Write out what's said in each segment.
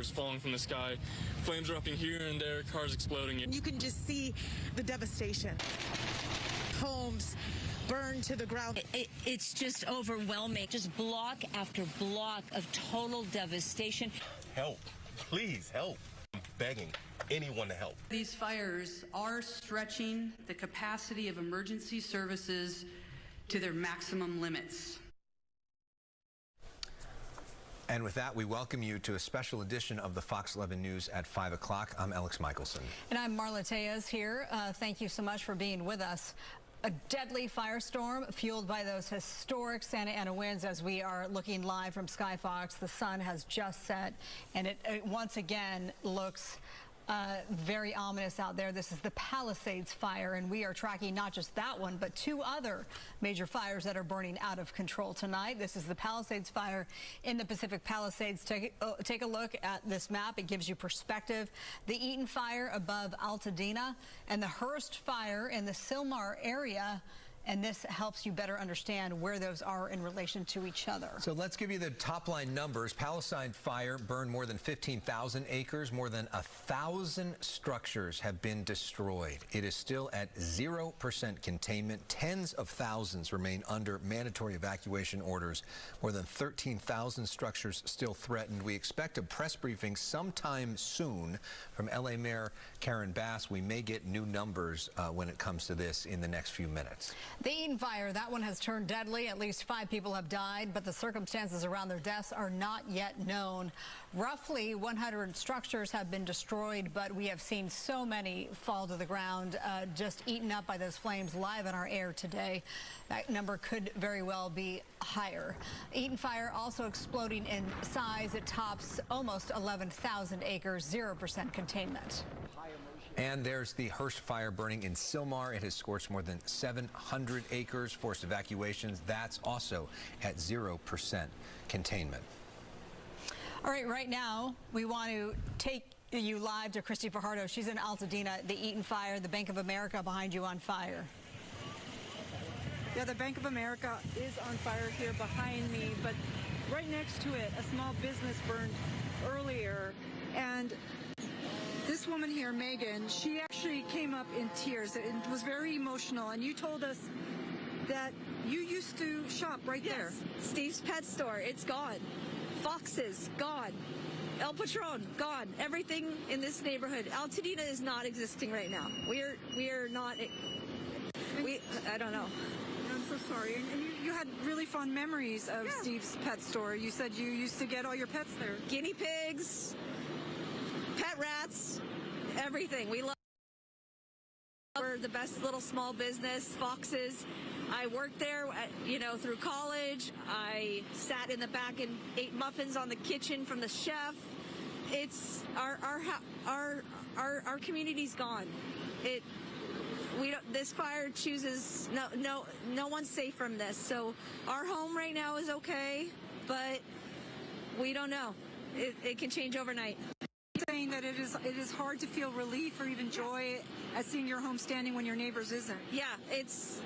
falling from the sky. Flames erupting here and there, cars exploding. You can just see the devastation. Homes burned to the ground. It's just overwhelming. Just block after block of total devastation. Help. Please help. I'm begging anyone to help. These fires are stretching the capacity of emergency services to their maximum limits. And with that, we welcome you to a special edition of the Fox 11 News at 5 o'clock. I'm Alex Michelson. And I'm Marla Tejas here. Thank you so much for being with us. A deadly firestorm fueled by those historic Santa Ana winds. As we are looking live from Sky Fox, the sun has just set, and it once again looks very ominous out there. This is the Palisades fire, and we are tracking not just that one, but two other major fires that are burning out of control tonight. This is the Palisades fire in the Pacific Palisades. Take a look at this map. It gives you perspective. The Eaton fire above Altadena and the Hearst fire in the Sylmar area. And this helps you better understand where those are in relation to each other. So let's give you the top line numbers. Palisade fire burned more than 15,000 acres. More than 1,000 structures have been destroyed. It is still at 0% containment. Tens of thousands remain under mandatory evacuation orders. More than 13,000 structures still threatened. We expect a press briefing sometime soon from LA Mayor Karen Bass. We may get new numbers when it comes to this in the next few minutes. The Eaton fire, that one has turned deadly. At least 5 people have died, but the circumstances around their deaths are not yet known. Roughly 100 structures have been destroyed, but we have seen so many fall to the ground, just eaten up by those flames live on our air today. That number could very well be higher. Eaton fire also exploding in size. It tops almost 11,000 acres, 0% containment. And there's the Hearst fire burning in Sylmar. It has scorched more than 700 acres, forced evacuations. That's also at 0% containment. All right, right now, we want to take you live to Christy Fajardo. She's in Altadena, the Eaton fire, the Bank of America behind you on fire. Yeah, the Bank of America is on fire here behind me, but right next to it, a small business burned earlier. And this woman here, Megan, she actually came up in tears. It was very emotional. And you told us that you used to shop right there. Steve's Pet Store, it's gone. Foxes, gone. El Patron, gone. Everything in this neighborhood. Altadena is not existing right now. We are not. I don't know. I'm so sorry. And you had really fond memories of Steve's Pet Store. You said you used to get all your pets there. Guinea pigs, pet rats, everything. We love. We're the best little small business. Foxes. I worked there, through college. I sat in the back and ate muffins on the kitchen from the chef. It's our community's gone. This fire chooses no one's safe from this. So our home right now is okay, but we don't know. It can change overnight. Saying that it is hard to feel relief or even joy at seeing your home standing when your neighbor's isn't. Yeah, it's.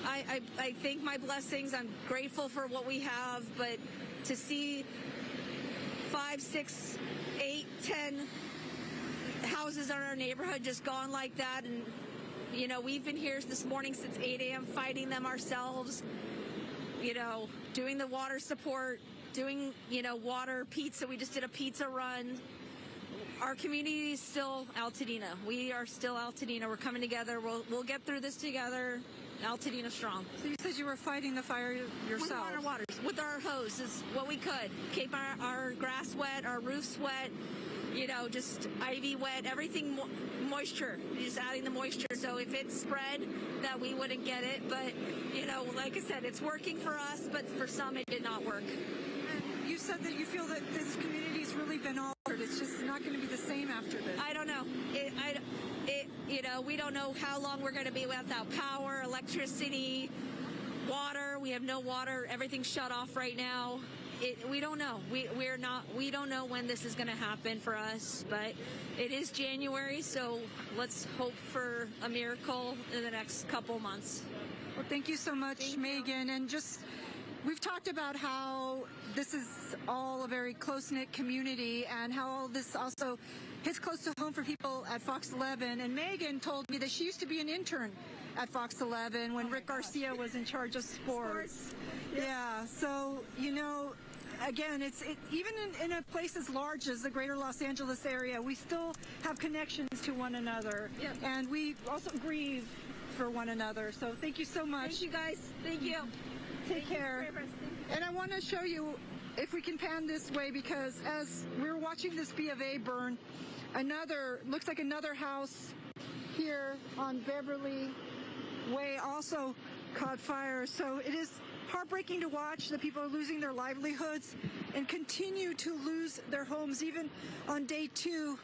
I think my blessings. I'm grateful for what we have, but to see 5, 6, 8, 10 houses in our neighborhood just gone like that, and we've been here this morning since 8 a.m. fighting them ourselves. Doing the water support, doing water pizza. We just did a pizza run. Our community is still Altadena. We are still Altadena. We're coming together. We'll get through this together. Altadena strong. So you said you were fighting the fire yourself? With our waters, with our hose, is what we could. Keep our grass wet, our roofs wet, just ivy wet, everything moisture. Just adding the moisture. So if it spread, that we wouldn't get it. But, like I said, it's working for us, but for some it did not work. And you said that you feel that this community's really been altered. It's just not going to be the same after this. I don't know. We don't know how long we're going to be without power, electricity, water. We have no water. Everything's shut off right now. We don't know. We don't know when this is going to happen for us, but it is January, so let's hope for a miracle in the next couple months. Well, thank you so much, Megan. And just we've talked about how this is all a very close-knit community and how all this also hits close to home for people at Fox 11. And Megan told me that she used to be an intern at Fox 11 when Rick Garcia was in charge of sports. Yeah, so, you know, again, even in a place as large as the greater Los Angeles area, we still have connections to one another. Yep. And we also grieve for one another. So thank you so much. Thank you, guys. Thank you. Take care. And I want to show you, if we can pan this way, because as we're watching this B of A burn, looks like another house here on Beverly Way also caught fire. So it is heartbreaking to watch that people are losing their livelihoods and continue to lose their homes even on day 2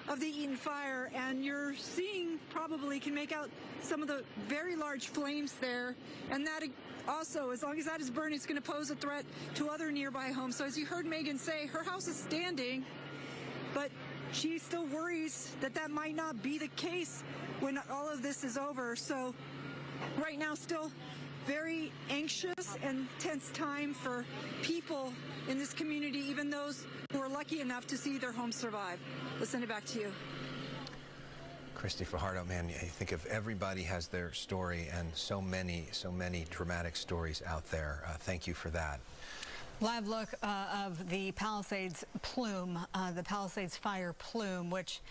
of the Eaton fire. And you're seeing, probably can make out some of the very large flames there. And that also, as long as that is burning, it's going to pose a threat to other nearby homes. So as you heard Megan say, her house is standing, but she still worries that that might not be the case when all of this is over. So right now, still very anxious and tense time for people in this community, even those who are lucky enough to see their homes survive. Let's send it back to you. Christy Fajardo, man, I think of everybody has their story, and so many dramatic stories out there. Thank you for that. Live look of the Palisades plume, the Palisades fire plume, which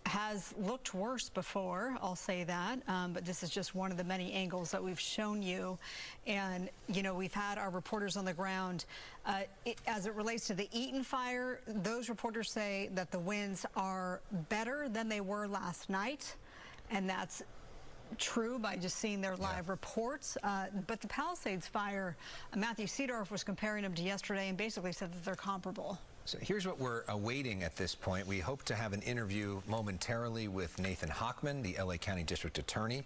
has looked worse before, I'll say that, but this is just one of the many angles that we've shown you. And, you know, we've had our reporters on the ground. As it relates to the Eaton fire, those reporters say that the winds are better than they were last night, and that's true by just seeing their live reports. But the Palisades fire, Matthew Seedorf was comparing them to yesterday and basically said that they're comparable. So here's what we're awaiting at this point. We hope to have an interview momentarily with Nathan Hochman, the LA County District Attorney.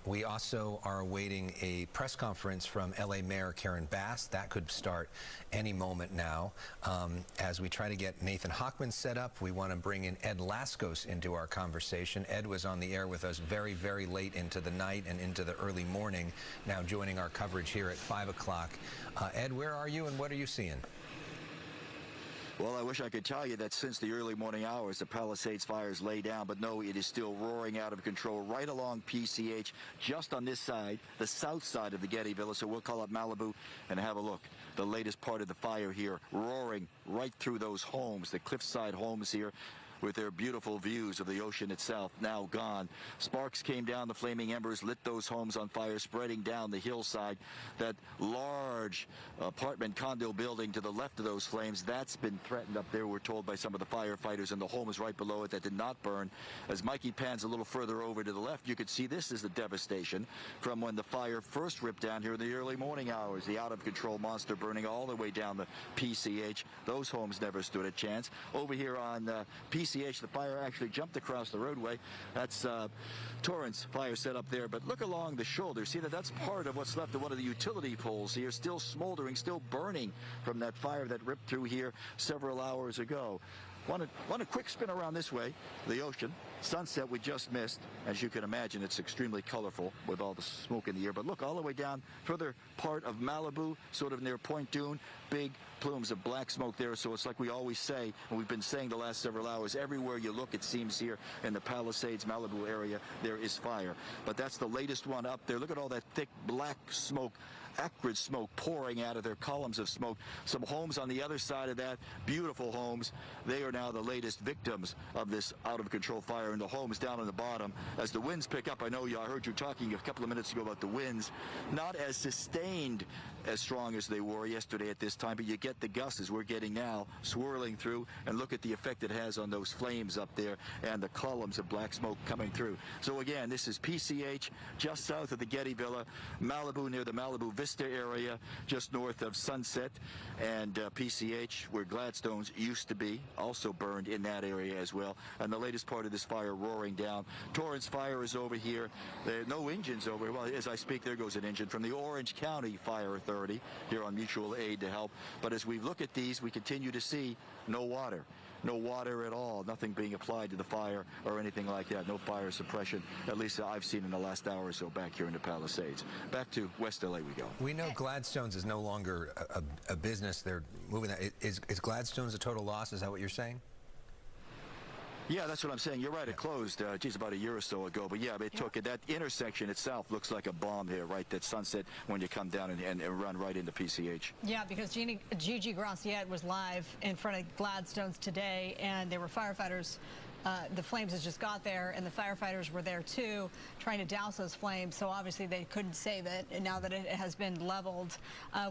We also are awaiting a press conference from LA Mayor Karen Bass. That could start any moment now. As we try to get Nathan Hochman set up, we want to bring in Ed Laskos into our conversation. Ed was on the air with us very, very late into the night and into the early morning, now joining our coverage here at 5 o'clock. Ed, where are you and what are you seeing? Well, I wish I could tell you that since the early morning hours, the Palisades fires lay down, but no, it is still roaring out of control right along PCH, just on this side, the south side of the Getty Villa, so we'll call up Malibu and have a look. The latest part of the fire here, roaring right through those homes, the cliffside homes here, with their beautiful views of the ocean itself now gone. Sparks came down, the flaming embers lit those homes on fire, spreading down the hillside. That large apartment condo building to the left of those flames, that's been threatened up there, we're told by some of the firefighters, and the homes right below it that did not burn. As Mikey pans a little further over to the left, you could see this is the devastation from when the fire first ripped down here in the early morning hours. The out-of-control monster burning all the way down the PCH. Those homes never stood a chance. Over here on PCH, the fire actually jumped across the roadway. That's Torrance fire set up there. But look along the shoulder. See that's part of what's left of one of the utility poles here, still smoldering, still burning from that fire that ripped through here several hours ago. Want a quick spin around this way, the ocean. Sunset we just missed. As you can imagine, it's extremely colorful with all the smoke in the air. But look all the way down, further part of Malibu, sort of near Point Dune, big plumes of black smoke there. So it's like we always say, and we've been saying the last several hours, everywhere you look, it seems here in the Palisades, Malibu area, there is fire. But that's the latest one up there. Look at all that thick black smoke, acrid smoke pouring out of their columns of smoke. Some homes on the other side of that, beautiful homes, they are now the latest victims of this out-of-control fire, and the homes down on the bottom. As the winds pick up, I heard you talking a couple of minutes ago about the winds, not as sustained as strong as they were yesterday at this time, but you get the gusts as we're getting now, swirling through, and look at the effect it has on those flames up there and the columns of black smoke coming through. So again, this is PCH, just south of the Getty Villa, Malibu near the Malibu Vista area, just north of Sunset, and PCH, where Gladstone's used to be, also burned in that area as well. And the latest part of this fire roaring down. Torrance fire is over here. There are no engines over here. Well, as I speak, there goes an engine from the Orange County Fire Authority here on mutual aid to help. But as we look at these, we continue to see no water. no water at all, nothing being applied to the fire or anything like that. No fire suppression, at least I've seen in the last hour or so back here in the Palisades. Back to West LA we go. We know Gladstone's is no longer a business. They're moving that. Is Gladstone's a total loss? Is that what you're saying? Yeah, that's what I'm saying. You're right. It closed, about a year or so ago. But yeah, it took it. That intersection itself looks like a bomb here, right? That Sunset when you come down and run right into PCH. Yeah, because Gigi Graciette was live in front of Gladstone's today, and there were firefighters. The flames had just got there, and the firefighters were there too, trying to douse those flames. So obviously they couldn't save it. And now that it has been leveled,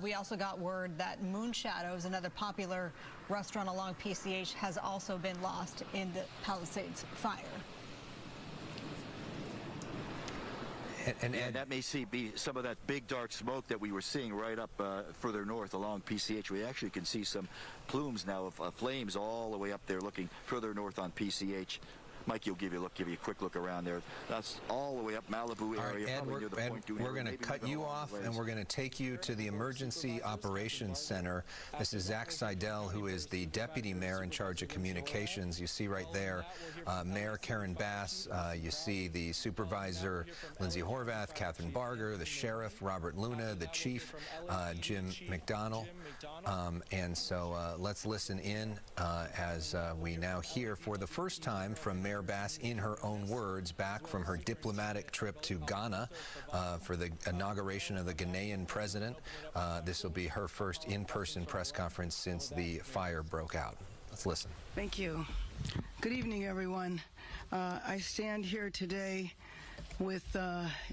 we also got word that Moonshadows, another popular restaurant along PCH, has also been lost in the Palisades fire. And that may be some of that big dark smoke that we were seeing right up further north along PCH. We actually can see some plumes now of flames all the way up there looking further north on PCH. Mike, you'll give you a quick look around there. That's all the way up Malibu area. Ed, we're going to cut you off, and we're going to take you to the Emergency Operations Center. This is Zach Seidel, who is the deputy mayor in charge of communications. You see right there, Mayor Karen Bass. You see the supervisor, Lindsay Horvath, Catherine Barger, the sheriff, Robert Luna, the chief, Jim McDonnell. And so let's listen in as we now hear for the first time from Mayor Bass, in her own words, back from her diplomatic trip to Ghana for the inauguration of the Ghanaian president. This will be her first in-person press conference since the fire broke out. Let's listen. Thank you. Good evening, everyone. I stand here today with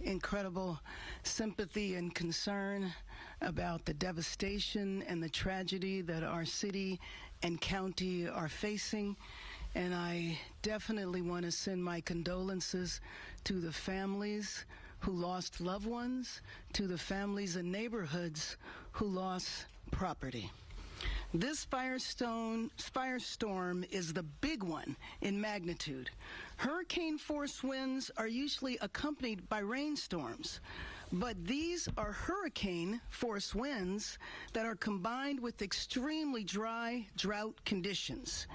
incredible sympathy and concern about the devastation and the tragedy that our city and county are facing. And I definitely want to send my condolences to the families who lost loved ones, to the families and neighborhoods who lost property. This firestorm is the big one in magnitude. Hurricane force winds are usually accompanied by rainstorms, but these are hurricane force winds that are combined with extremely dry drought conditions.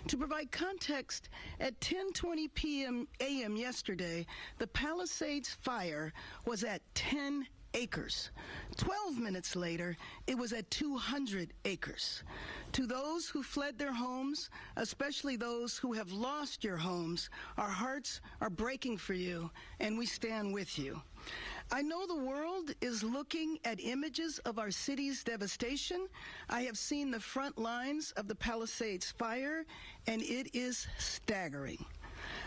To provide context, at 10:20 a.m. yesterday, the Palisades fire was at 10 acres. 12 minutes later, it was at 200 acres. To those who fled their homes, especially those who have lost your homes, our hearts are breaking for you, and we stand with you. I know the world is looking at images of our city's devastation. I have seen the front lines of the Palisades fire, and it is staggering.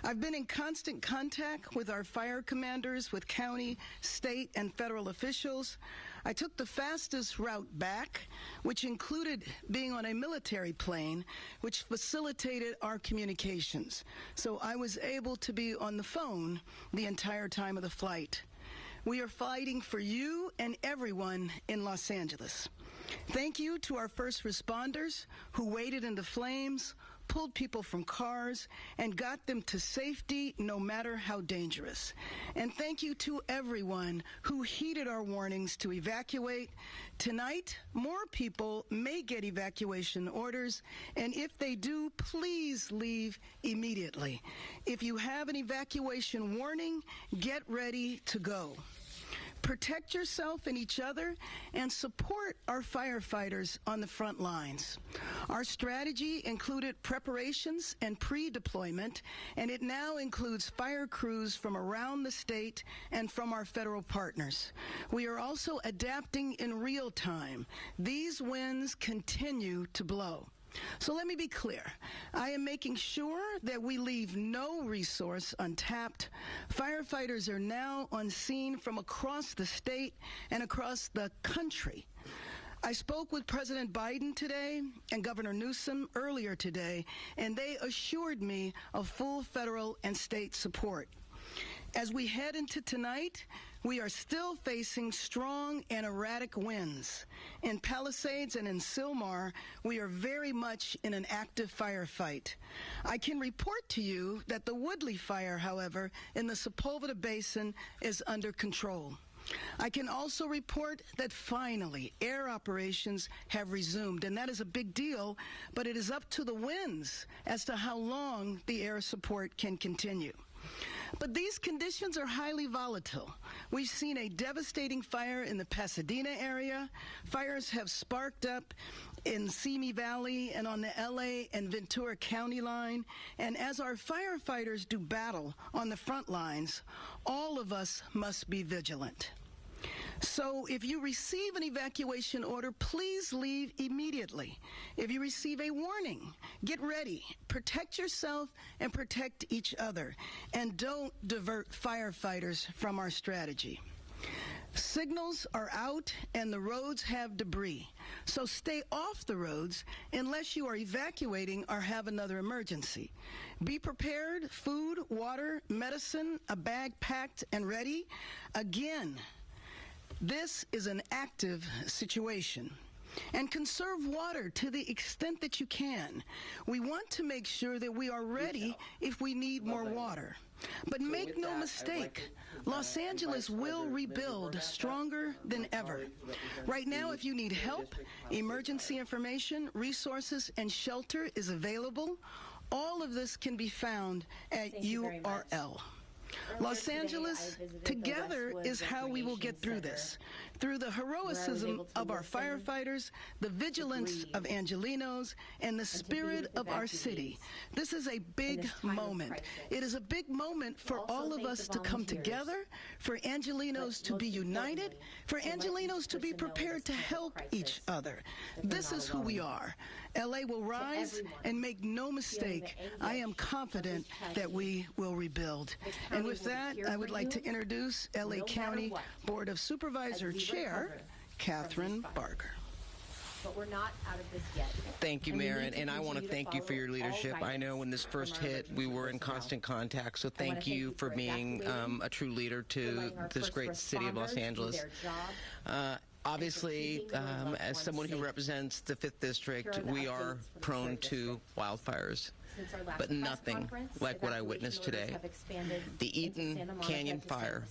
I've been in constant contact with our fire commanders, with county, state, and federal officials. I took the fastest route back, which included being on a military plane, which facilitated our communications. So I was able to be on the phone the entire time of the flight. We are fighting for you and everyone in Los Angeles. Thank you to our first responders who waited in the flames, pulled people from cars, and got them to safety no matter how dangerous. And thank you to everyone who heeded our warnings to evacuate. Tonight, more people may get evacuation orders, and if they do, please leave immediately. If you have an evacuation warning, get ready to go. Protect yourself and each other, and support our firefighters on the front lines. Our strategy included preparations and pre-deployment, and it now includes fire crews from around the state and from our federal partners. We are also adapting in real time. These winds continue to blow. So let me be clear. I am making sure that we leave no resource untapped. Firefighters are now on scene from across the state and across the country. I spoke with President Biden today and Governor Newsom earlier today, and they assured me of full federal and state support. As we head into tonight, we are still facing strong and erratic winds. In Palisades and in Sylmar, we are very much in an active firefight. I can report to you that the Woodley fire, however, in the Sepulveda Basin is under control. I can also report that finally air operations have resumed, and that is a big deal, but it is up to the winds as to how long the air support can continue. But these conditions are highly volatile. We've seen a devastating fire in the Pasadena area. Fires have sparked up in Simi Valley and on the LA and Ventura County line. And as our firefighters do battle on the front lines, all of us must be vigilant. So if you receive an evacuation order, please leave immediately. If you receive a warning, get ready. Protect yourself and protect each other. And don't divert firefighters from our strategy. Signals are out and the roads have debris. So stay off the roads unless you are evacuating or have another emergency. Be prepared, food, water, medicine, a bag packed and ready. Again, this is an active situation. And conserve water to the extent that you can. We want to make sure that we are ready if we need more water. But make no mistake, Los Angeles will rebuild stronger than ever. Right now, if you need help, emergency information, resources, and shelter is available. All of this can be found at URL. Los Angeles, together is how we will get through this. Through the heroism of our firefighters, the vigilance of Angelenos, and the spirit of our city. This is a big moment. It is a big moment for all of us to come together, for Angelenos to be united, for Angelenos to be prepared to help each other. This is who we are. LA will rise, and make no mistake, I am confident that we will rebuild. And with that, I would like to introduce LA County Board of Supervisor Chair, Catherine Barker. But we're not out of this yet. Thank you, Mayor, and I want to thank you for your leadership. I know when this first hit, we were in constant contact, so thank you for being a true leader to this great city of Los Angeles. Obviously, as someone who represents the 5th District, we are prone to wildfires, but nothing like what I witnessed today. The Eaton Canyon fire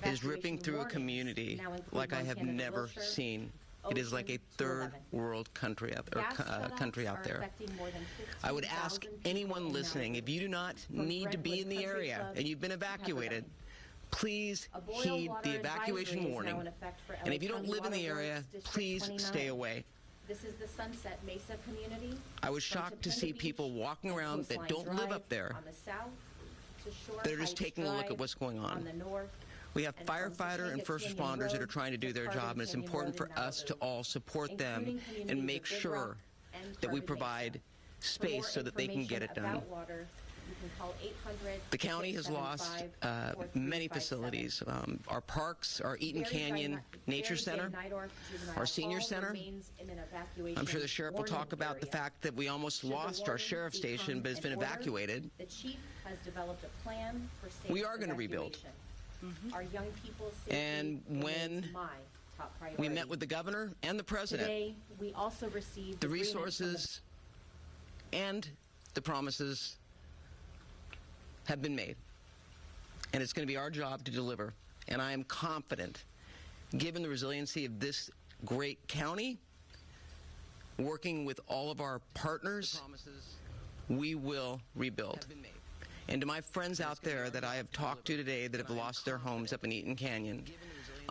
is ripping through a community like I have never seen. It is like a third world country out there. I would ask anyone listening, if you do not need to be in the area and you've been evacuated, please heed the evacuation warning. And if you don't live in the area, please stay away. This is the Sunset Mesa community. I was shocked to see people walking around that don't live up there. They're just taking a look at what's going on. We have firefighter and first responders that are trying to do their job, and it's important for us to all support them and make sure that we provide space so that they can get it done. The county has lost many facilities. Our parks, our Eaton Canyon Nature Center, our senior center. I'm sure the sheriff will talk about the fact that we almost lost our sheriff's station, but it's been evacuated. The chief has developed a plan for safe we are going to rebuild. Our young people's safety and when my top priority. We met with the governor and the president, today, we also received the resources and the promises have been made, and it's going to be our job to deliver. And I am confident, given the resiliency of this great county, working with all of our partners, we will rebuild. And to my friends out there that I have talked to today that have lost their homes up in Eaton Canyon,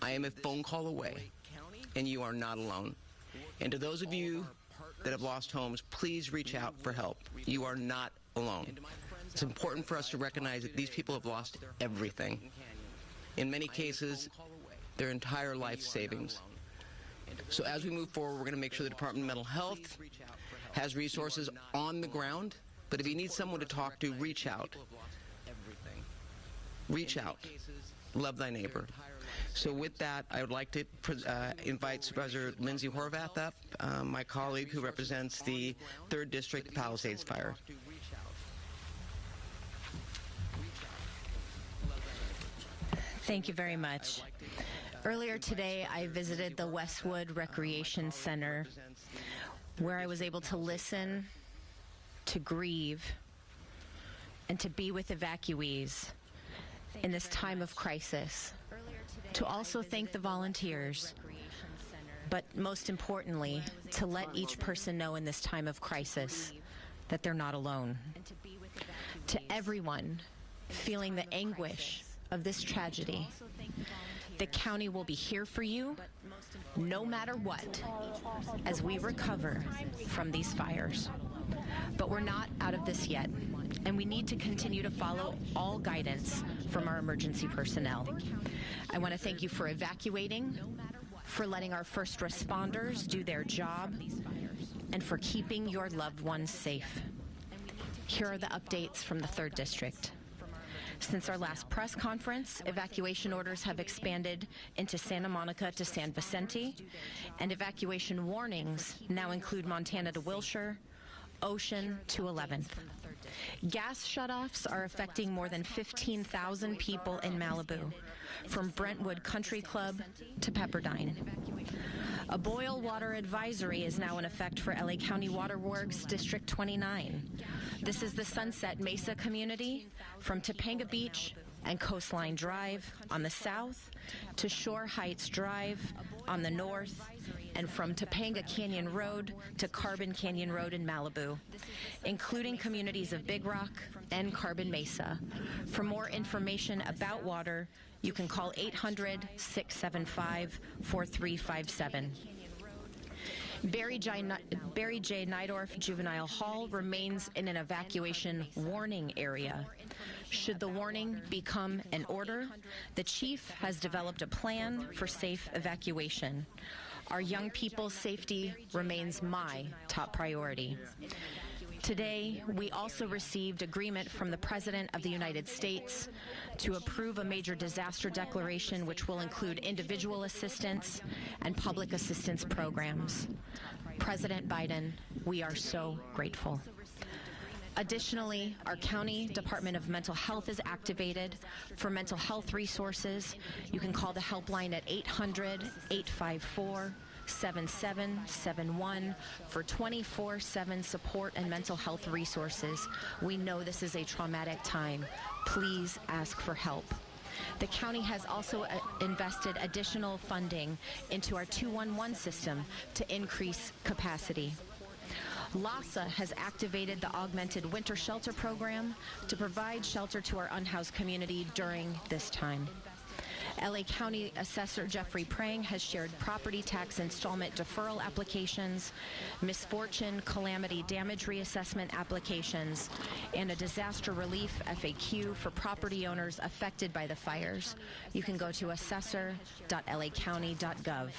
I am a phone call away, and you are not alone. And to those of you that have lost homes, please reach out for help. You are not alone. It's important for us to recognize that these people have lost everything. In many cases, their entire life savings. So as we move forward, we're going to make sure the Department of Mental Health has resources on the ground. But if you need someone to talk to, reach out. Reach out. Love thy neighbor. So with that, I would like to invite Supervisor Lindsay Horvath up, my colleague who represents the 3rd District Palisades Fire. Thank you very much. Earlier today, I visited the Westwood Recreation Center, where I was able to listen, to grieve, and to be with evacuees in this time of crisis. to also thank the volunteers, but most importantly, to let each person know in this time of crisis that they're not alone. To everyone feeling the anguish of this tragedy, the county will be here for you no matter what as we recover from these fires. But we're not out of this yet, and we need to continue to follow all guidance from our emergency personnel. I want to thank you for evacuating, for letting our first responders do their job, and for keeping your loved ones safe. Here are the updates from the 3rd District. Since our last press conference, evacuation orders have expanded into Santa Monica to San Vicente, and evacuation warnings now include Montana to Wilshire, Ocean to 11th. Gas shutoffs are affecting more than 15,000 people in Malibu, from Brentwood Country Club to Pepperdine. A boil water advisory is now in effect for LA County Water Works District 29. This is the Sunset Mesa community from Topanga Beach and Coastline Drive on the south to Shore Heights Drive on the north, and from Topanga Canyon Road to Carbon Canyon Road in Malibu, including communities of Big Rock and Carbon Mesa. For more information about water, you can call 800-675-4357. Barry J. Nydorf Juvenile Hall remains in an evacuation warning area. Should the warning become an order, the chief has developed a plan for safe evacuation. Our young people's safety remains my top priority. Today, we also received agreement from the President of the United States to approve a major disaster declaration, which will include individual assistance and public assistance programs. President Biden, we are so grateful. Additionally, our County Department of Mental Health is activated. For mental health resources, you can call the helpline at 800-854-7771 for 24/7 support and mental health resources. We know this is a traumatic time. Please ask for help. The county has also invested additional funding into our 211 system to increase capacity. LASA has activated the Augmented Winter Shelter Program to provide shelter to our unhoused community during this time. LA County Assessor Jeffrey Prang has shared property tax installment deferral applications, misfortune calamity damage reassessment applications, and a disaster relief FAQ for property owners affected by the fires. You can go to assessor.lacounty.gov.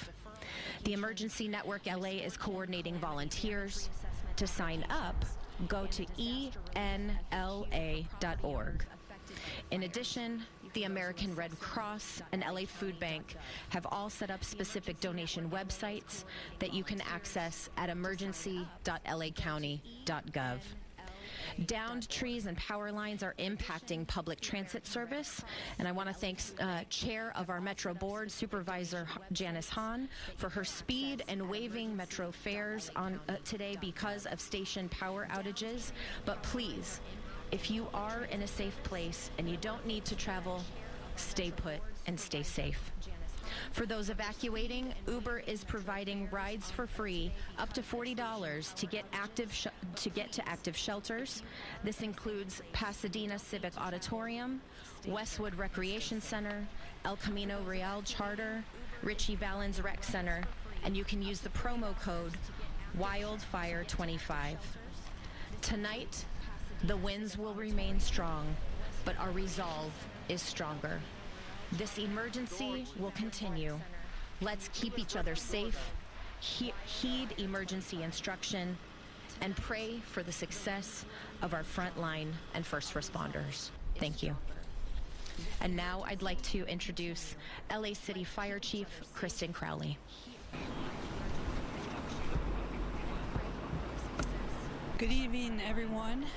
The Emergency Network LA is coordinating volunteers. To sign up, go to enla.org. In addition, the American Red Cross and LA Food Bank have all set up specific donation websites that you can access at emergency.lacounty.gov. Downed trees and power lines are impacting public transit service, and I want to thank Chair of our Metro Board, Supervisor Janice Hahn, for her speed and waiving Metro fares on today because of station power outages. But please, if you are in a safe place and you don't need to travel, stay put and stay safe. For those evacuating, Uber is providing rides for free up to $40 to get to active shelters. This includes Pasadena Civic Auditorium, Westwood Recreation Center, El Camino Real Charter, Richie Valens Rec Center, and you can use the promo code WILDFIRE25. Tonight, the winds will remain strong, but our resolve is stronger. This emergency will continue. Let's keep each other safe, heed emergency instruction, and pray for the success of our frontline and first responders. Thank you. And now I'd like to introduce LA City Fire Chief Kristen Crowley. Good evening, everyone.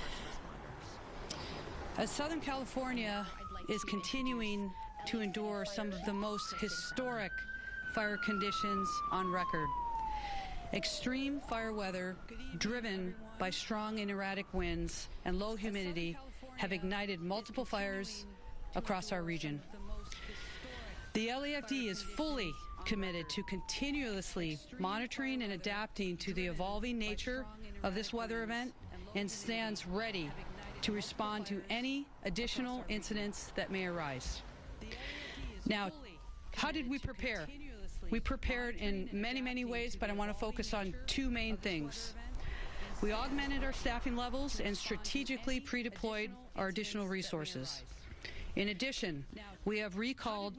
As Southern California is continuing to endure some of the most historic fire conditions on record, extreme fire weather driven by strong and erratic winds and low humidity have ignited multiple fires across our region. The LAFD is fully committed to continuously monitoring and adapting to the evolving nature of this weather event and stands ready to respond to any additional incidents that may arise. Now, how did we prepare? We prepared in many, many ways, but I want to focus on two main things. We augmented our staffing levels and strategically pre-deployed our additional resources. In addition, we have recalled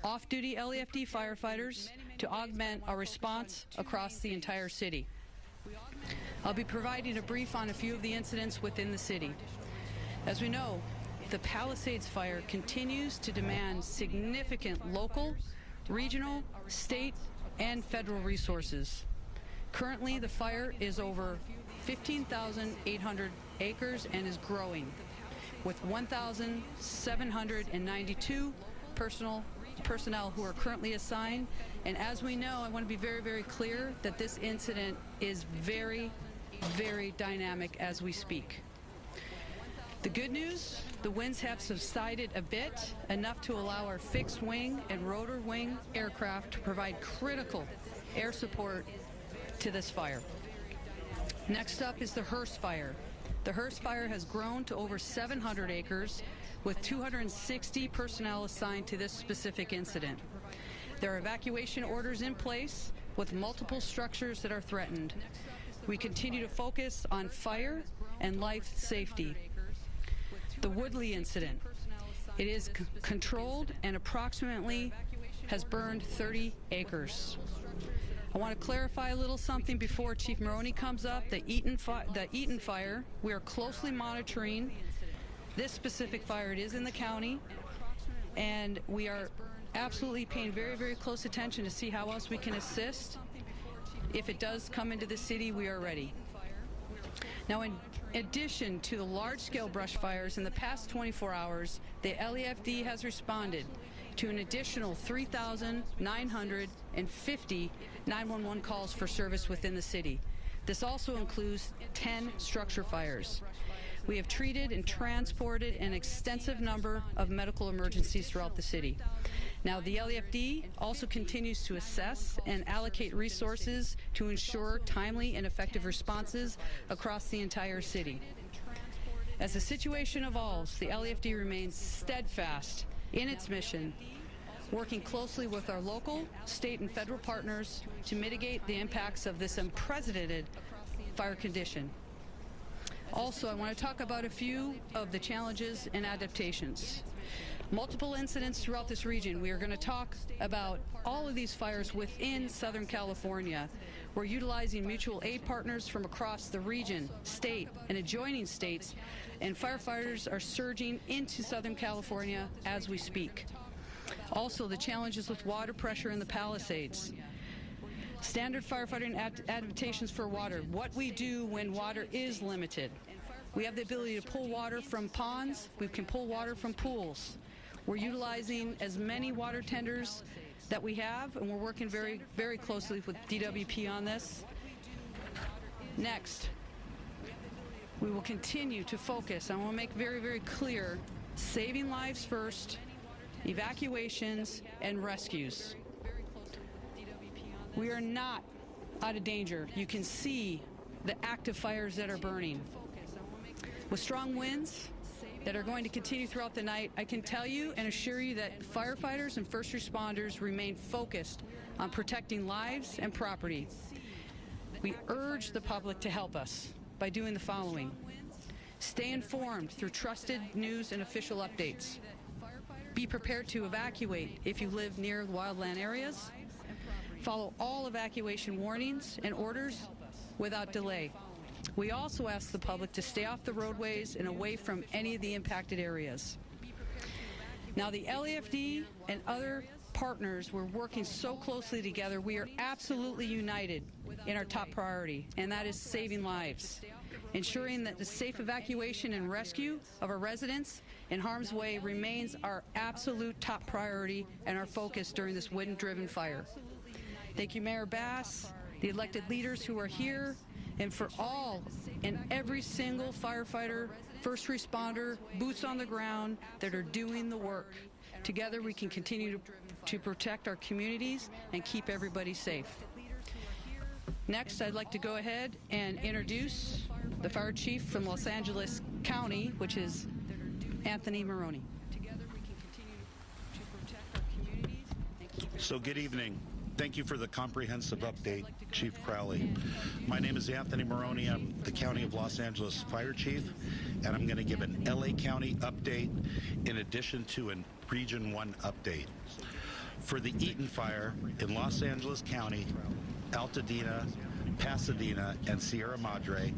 off-duty LAFD firefighters to augment our response across the entire city. I'll be providing a brief on a few of the incidents within the city. As we know, the Palisades fire continues to demand significant local, regional, state, and federal resources. Currently, the fire is over 15,800 acres and is growing, with 1,792 personnel who are currently assigned. And as we know, I want to be very, very clear that this incident is very, very dynamic as we speak. The good news, the winds have subsided a bit, enough to allow our fixed wing and rotor wing aircraft to provide critical air support to this fire. Next up is the Hearst fire. The Hearst fire has grown to over 700 acres with 260 personnel assigned to this specific incident. There are evacuation orders in place with multiple structures that are threatened. We continue to focus on fire and life safety. The Woodley incident. It is controlled and approximately has burned 30 acres. I want to clarify a little something before Chief Maroney comes up. The Eaton fire, we are closely monitoring this specific fire. It is in the county, and we are absolutely paying very, very close attention to see how else we can assist. If it does come into the city, we are ready. Now, in addition to the large-scale brush fires, in the past 24 hours, the LAFD has responded to an additional 3,950 911 calls for service within the city. This also includes 10 structure fires. We have treated and transported an extensive number of medical emergencies throughout the city. Now, the LAFD also continues to assess and allocate resources to ensure timely and effective responses across the entire city. As the situation evolves, the LAFD remains steadfast in its mission, working closely with our local, state, and federal partners to mitigate the impacts of this unprecedented fire condition. Also, I want to talk about a few of the challenges and adaptations. Multiple incidents throughout this region. We are going to talk about all of these fires within Southern California. We're utilizing mutual aid partners from across the region, state, and adjoining states, and firefighters are surging into Southern California as we speak. Also, the challenges with water pressure in the Palisades. Standard firefighting adaptations for water. What we do when water is limited. We have the ability to pull water from ponds. We can pull water from pools. We're utilizing as many water tenders that we have, and we're working very, very closely with DWP on this. Next, we will continue to focus. I want to make very, very clear, saving lives first, evacuations, and rescues. We are not out of danger. You can see the active fires that are burning. With strong winds that are going to continue throughout the night, I can tell you and assure you that firefighters and first responders remain focused on protecting lives and property. We urge the public to help us by doing the following. Stay informed through trusted news and official updates. Be prepared to evacuate if you live near wildland areas. Follow all evacuation warnings and orders without delay. We also ask the public to stay off the roadways and away from any of the impacted areas. Now, the LAFD and other partners, we're working so closely together. We are absolutely united in our top priority, and that is saving lives. Ensuring that the safe evacuation and rescue of our residents in harm's way remains our absolute top priority and our focus during this wind-driven fire. Thank you, Mayor Bass, the elected leaders who are here, and for all and every single firefighter, first responder, boots on the ground that are doing the work. Together we can continue to protect our communities and keep everybody safe. Next, I'd like to go ahead and introduce the fire chief from Los Angeles County, which is Anthony Maroney. So good evening. Thank you for the comprehensive update, Chief Crowley. My name is Anthony Maroney. I'm the County of Los Angeles Fire Chief, and I'm going to give an LA County update in addition to a Region 1 update. For the Eaton Fire in Los Angeles County, Altadena, Pasadena, and Sierra Madre,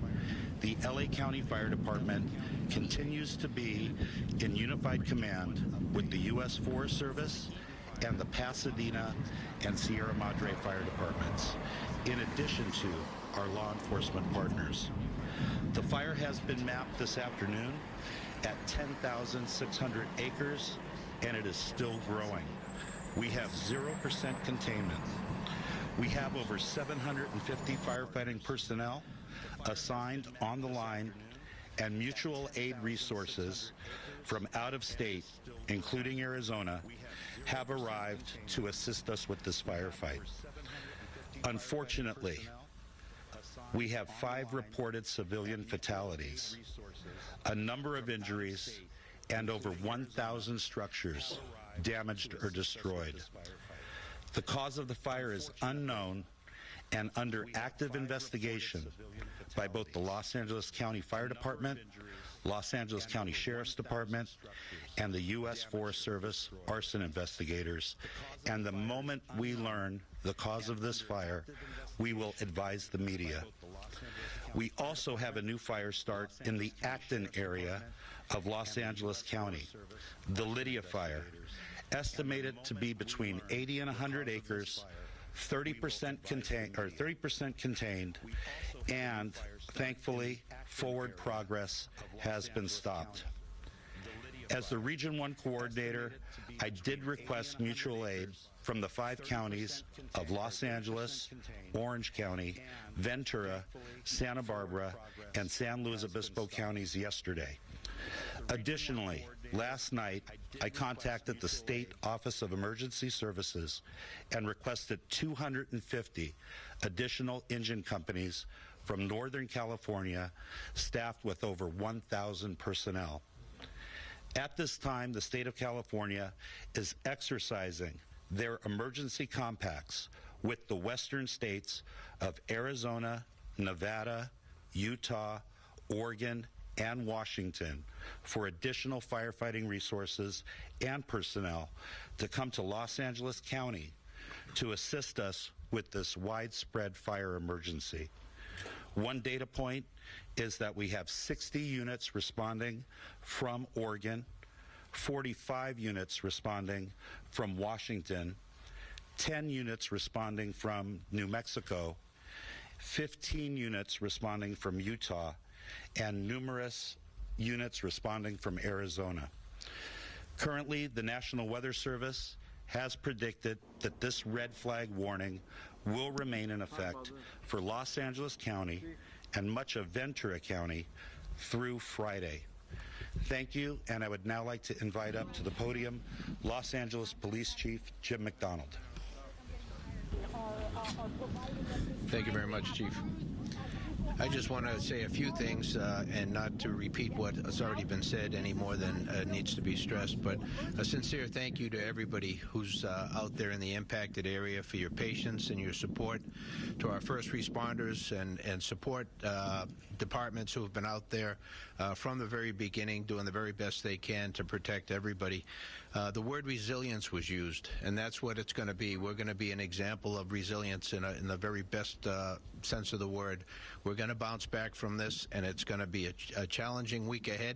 the LA County Fire Department continues to be in unified command with the U.S. Forest Service and the Pasadena and Sierra Madre Fire Departments, in addition to our law enforcement partners. The fire has been mapped this afternoon at 10,600 acres, and it is still growing. We have 0% containment. We have over 750 firefighting personnel assigned on the line, and mutual aid resources from out of state, including Arizona, have arrived to assist us with this firefight. Unfortunately, we have 5 reported civilian fatalities, a number of injuries, and over 1,000 structures damaged or destroyed. The cause of the fire is unknown and under active investigation by both the Los Angeles County Fire Department, Los Angeles County Sheriff's Department, and the U.S. Forest Service arson investigators. And the moment we learn the cause of this fire, we will advise the media. We also have a new fire start in the Acton area of Los Angeles County, the Lydia Fire, estimated to be between 80 and 100 acres, 30% contained, and thankfully, forward progress has been stopped. As the Region 1 coordinator, I did request mutual aid from the 5 counties of Los Angeles, Orange County, Ventura, Santa Barbara, and San Luis Obispo counties yesterday. Additionally, last night, I contacted the State Office of Emergency Services and requested 250 additional engine companies from Northern California, staffed with over 1,000 personnel. At this time, the state of California is exercising their emergency compacts with the western states of Arizona, Nevada, Utah, Oregon, and Washington for additional firefighting resources and personnel to come to Los Angeles County to assist us with this widespread fire emergency. One data point is that we have 60 units responding from Oregon, 45 units responding from Washington, 10 units responding from New Mexico, 15 units responding from Utah, and numerous units responding from Arizona. Currently, the National Weather Service has predicted that this red flag warning will remain in effect for Los Angeles County and much of Ventura County through Friday. Thank you, and I would now like to invite up to the podium Los Angeles Police Chief Jim McDonald. Thank you very much, Chief. I just want to say a few things and not to repeat what has already been said any more than needs to be stressed, but a sincere thank you to everybody who's out there in the impacted area for your patience and your support, to our first responders and support departments who have been out there from the very beginning doing the very best they can to protect everybody. The word resilience was used, and that's what it's going to be. We're going to be an example of resilience in the very best sense of the word. We're going to bounce back from this, and it's going to be a challenging week ahead,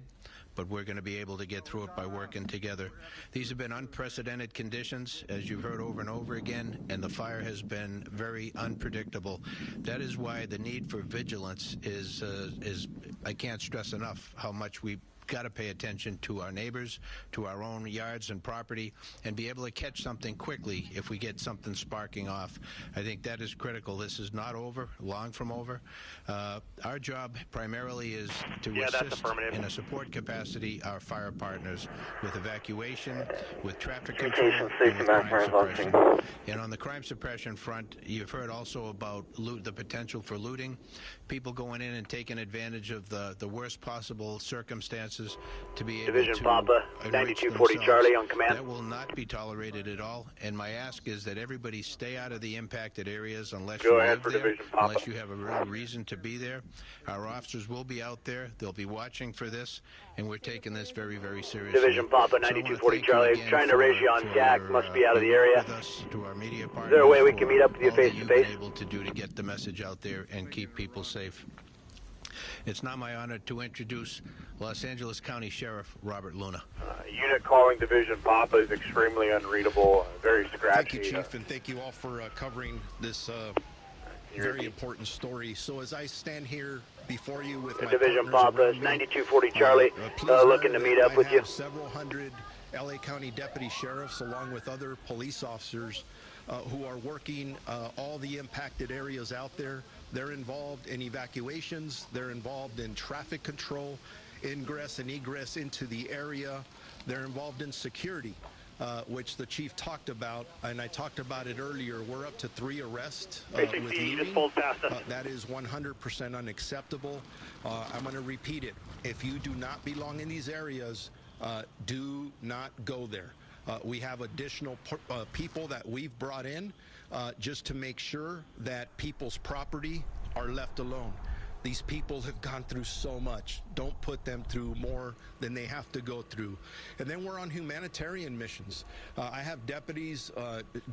but we're going to be able to get through it by working together. These have been unprecedented conditions, as you've heard over and over again, and the fire has been very unpredictable. That is why the need for vigilance is I can't stress enough how much we got to pay attention to our neighbors, to our own yards and property, and be able to catch something quickly if we get something sparking off. I think that is critical. This is not over, long from over. Our job primarily is to assist in a support capacity our fire partners with evacuation, with traffic control, and with crime suppression. And on the crime suppression front, you've heard also about the potential for looting, people going in and taking advantage of the worst possible circumstances to be able Division to Papa, enrich 9240 themselves. Charlie on command. That will not be tolerated at all, and my ask is that everybody stay out of the impacted areas unless you live there, unless you have a real reason to be there. Our officers will be out there. They'll be watching for this, and we're taking this very, very seriously. Division Papa, 9240 Charlie, trying to raise you on TAC, must be out of the area. To our media partners, is there a way we can meet up with you face to face? Able to do to get the message out there and keep people safe. It's now my honor to introduce Los Angeles County Sheriff Robert Luna. Unit calling Division Papa is extremely unreadable, very scratchy. Thank you, Chief, and thank you all for covering this very important story. So as I stand here before you with my Division Papa, 9240 Charlie, looking to meet up with you. Several hundred LA County deputy sheriffs along with other police officers who are working all the impacted areas out there. They're involved in evacuations. They're involved in traffic control, ingress and egress into the area. They're involved in security, which the chief talked about, and I talked about it earlier. We're up to 3 arrests with looting. That is 100% unacceptable. I'm going to repeat it. If you do not belong in these areas, do not go there. We have additional people that we've brought in just to make sure that people's property are left alone. These people have gone through so much. Don't put them through more than they have to go through. And then we're on humanitarian missions. I have deputies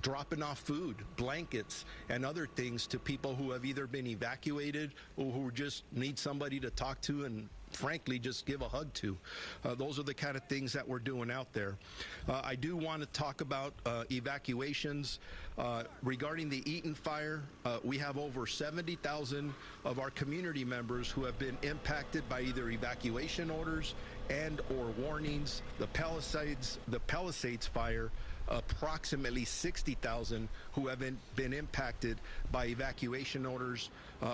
dropping off food, blankets, and other things to people who have either been evacuated or who just need somebody to talk to and frankly just give a hug to. Those are the kind of things that we're doing out there. I do want to talk about evacuations. Regarding the Eaton fire, we have over 70,000 of our community members who have been impacted by either evacuation orders and or warnings. The Palisades fire, approximately 60,000 who have been impacted by evacuation orders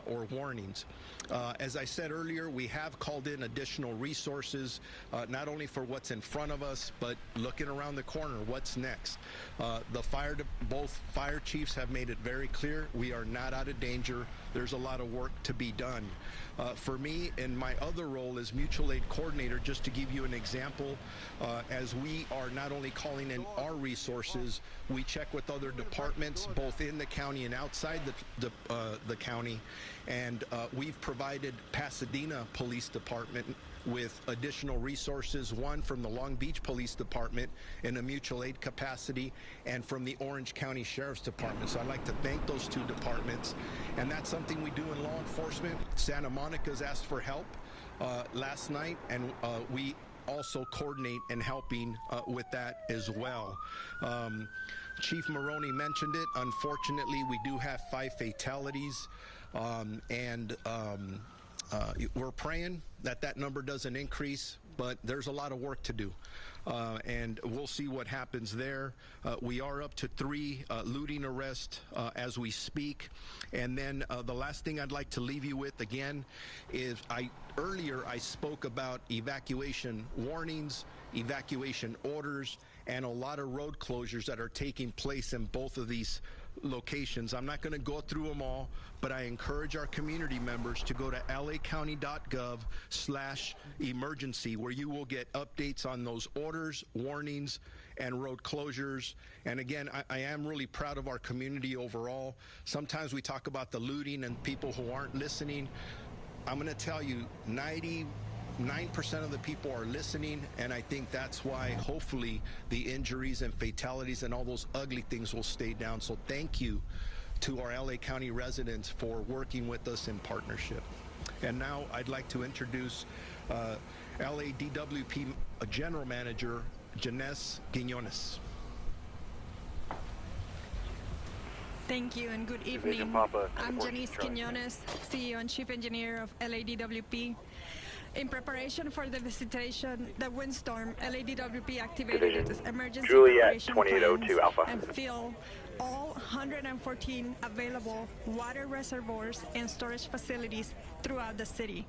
or warnings. As I said earlier, we have called in additional resources, not only for what's in front of us, but looking around the corner, what's next. Both fire chiefs have made it very clear we are not out of danger. There's a lot of work to be done. For me, in my other role as mutual aid coordinator, just to give you an example, as we are not only calling in our resources, we check with other departments, both in the county and outside the county, and we've provided Pasadena Police Department with additional resources, one from the Long Beach Police Department in a mutual aid capacity, and from the Orange County Sheriff's Department. So I'd like to thank those 2 departments, and that's something we do in law enforcement. Santa Monica's asked for help last night, and we also coordinate in helping with that as well. Chief Maroney mentioned it. Unfortunately, we do have 5 fatalities, and we're praying that number doesn't increase, but there's a lot of work to do, and we'll see what happens there. We are up to 3 looting arrests as we speak, and then the last thing I'd like to leave you with again is earlier I spoke about evacuation warnings, evacuation orders, and a lot of road closures that are taking place in both of these locations. I'm not going to go through them all, but I encourage our community members to go to lacounty.gov/emergency, where you will get updates on those orders, warnings, and road closures. And again, I am really proud of our community overall. Sometimes we talk about the looting and people who aren't listening. I'm going to tell you, 99% of the people are listening, and I think that's why hopefully the injuries and fatalities and all those ugly things will stay down. So thank you to our LA County residents for working with us in partnership. And now I'd like to introduce LADWP General Manager Janice Quiñones. Thank you and good evening. I'm Janice Quiñones, CEO and Chief Engineer of LADWP. In preparation for the visitation, the windstorm, LADWP activated its emergency Juliet preparation 2802 plans Alpha. and filled all 114 available water reservoirs and storage facilities throughout the city,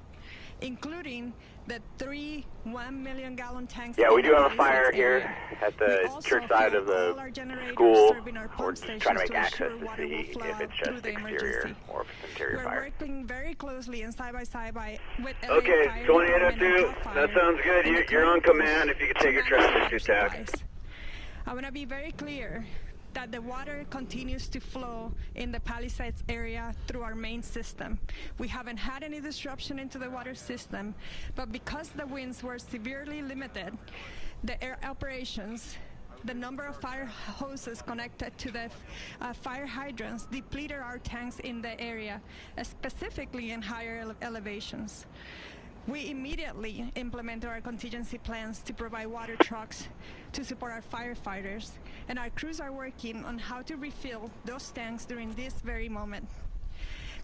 including the 3 1-million-gallon tanks. Yeah, we in do the have a fire Palisades here area. at the We also church side of filled the all our generators school. serving our We're pump just trying to make stations access ensure to water see will if flow it's through just the exterior emergency. or if it's interior We're fire. working very closely and side by side with LA Okay, Fire 2802, Department and CAL that FIRE sounds good. and the You're on Command command Post if you could to take your manage traffic water to TAC. supplies. I want to be very clear that the water continues to flow in the Palisades area through our main system. We haven't had any disruption into the water system, but because the winds were severely limited, the air operations, the number of fire hoses connected to the fire hydrants depleted our tanks in the area, specifically in higher elevations. We immediately implemented our contingency plans to provide water trucks to support our firefighters, and our crews are working on how to refill those tanks during this very moment.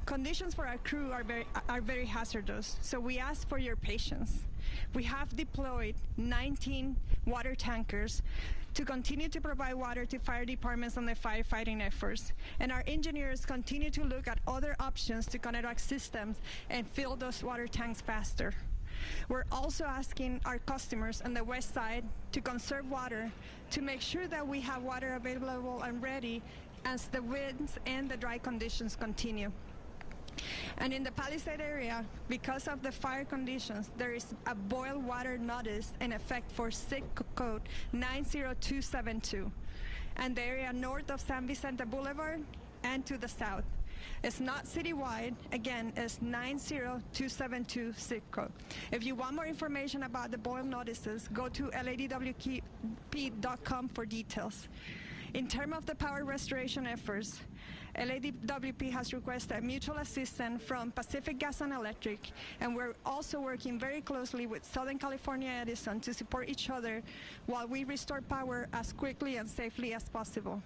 Conditions for our crew are very hazardous, so we ask for your patience. We have deployed 19 water tankers to continue to provide water to fire departments on the firefighting efforts, and our engineers continue to look at other options to connect our systems and fill those water tanks faster. We're also asking our customers on the west side to conserve water to make sure that we have water available and ready as the winds and the dry conditions continue. And in the Palisade area, because of the fire conditions, there is a boil water notice in effect for SIC code 90272, and the area north of San Vicente Boulevard and to the south. It's not citywide. Again, it's 90272 SIC code. If you want more information about the boil notices, go to ladwp.com for details. In terms of the power restoration efforts, LADWP has requested mutual assistance from Pacific Gas and Electric, and we're also working very closely with Southern California Edison to support each other while we restore power as quickly and safely as possible.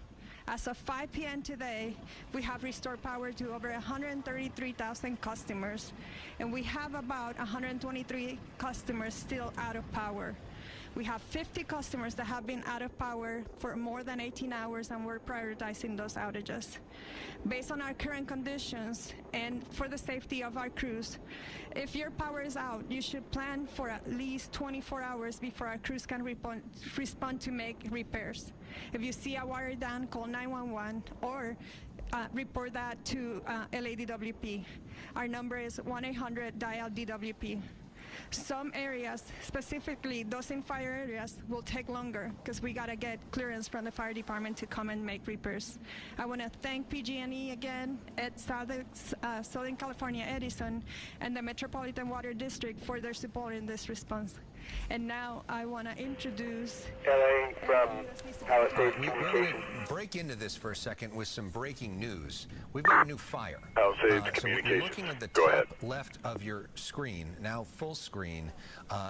As of 5 p.m. today, we have restored power to over 133,000 customers, and we have about 123 customers still out of power. We have 50 customers that have been out of power for more than 18 hours, and we're prioritizing those outages. Based on our current conditions and for the safety of our crews, if your power is out, you should plan for at least 24 hours before our crews can respond to make repairs. If you see a wire down, call 911 or report that to LADWP. Our number is 1-800-DIAL-DWP. Some areas, specifically those in fire areas, will take longer because we got to get clearance from the fire department to come and make repairs. I want to thank PG&E again at Southern California Edison and the Metropolitan Water District for their support in this response. And now I want to introduce LA from Palisades We're going Communications. to break into this for a second with some breaking news. We've got a new fire. Palisades So Communications. you're looking at the Go top ahead. left of your screen, now full screen.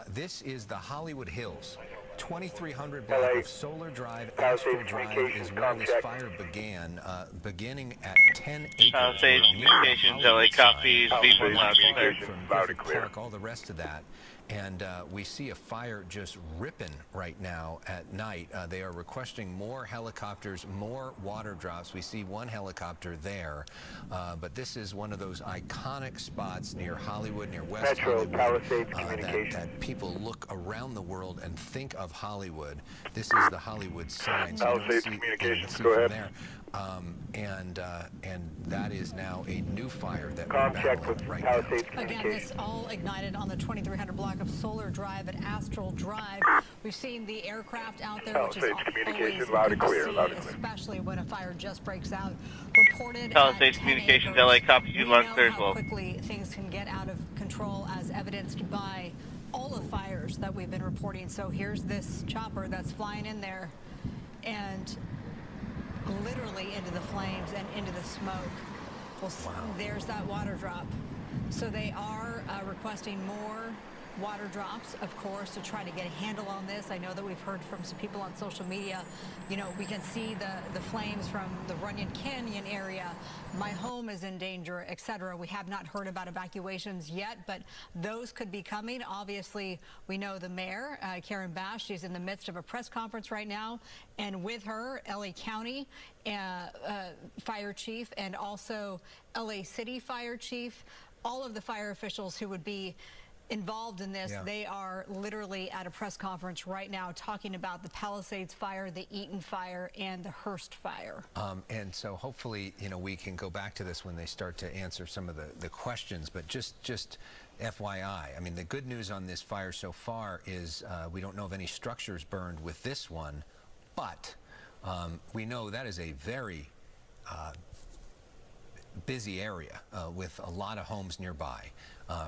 This is the Hollywood Hills. 2300 block of Solar Drive, Astral Drive is where this fire began, beginning at 10 acres. Palisades Communications, LA copies, V1 loud and clear. From Griffith Park, all the rest of that. And we see a fire just ripping right now at night. They are requesting more helicopters, more water drops. We see one helicopter there, but this is one of those iconic spots near Hollywood, near West Metro, Hollywood, Palisades Communications. that people look around the world and think of Hollywood. This is the Hollywood sign. So Palisades you can Communications, see go from ahead. there. And that is now a new fire that we're Com check battling with right Palisades now. Again, this all ignited on the 2300 block of Solar Drive at Astral Drive. We've seen the aircraft out there, which is Palisades always Communications, good loud to and clear, see, loud and clear. especially when a fire just breaks out. Reported Palisades at 10 Communications, acres. LA copies, We loud and know clear as how well. quickly things can get out of control, as evidenced by all the fires that we've been reporting. So here's this chopper that's flying in there and literally into the flames and into the smoke. Well, there's that water drop. So they are requesting more water drops, of course, to try to get a handle on this. I know that we've heard from some people on social media. You know, we can see the flames from the Runyon Canyon area. My home is in danger, etc. We have not heard about evacuations yet, but those could be coming. Obviously, we know the mayor, Karen Bash, she's in the midst of a press conference right now, and with her, LA County fire chief and also LA City fire chief. All of the fire officials who would be involved in this, they are literally at a press conference right now talking about the Palisades fire, the Eaton fire, and the Hearst fire. And so hopefully, you know, we can go back to this when they start to answer some of the questions, but just FYI, I mean, the good news on this fire so far is we don't know of any structures burned with this one, but we know that is a very busy area with a lot of homes nearby.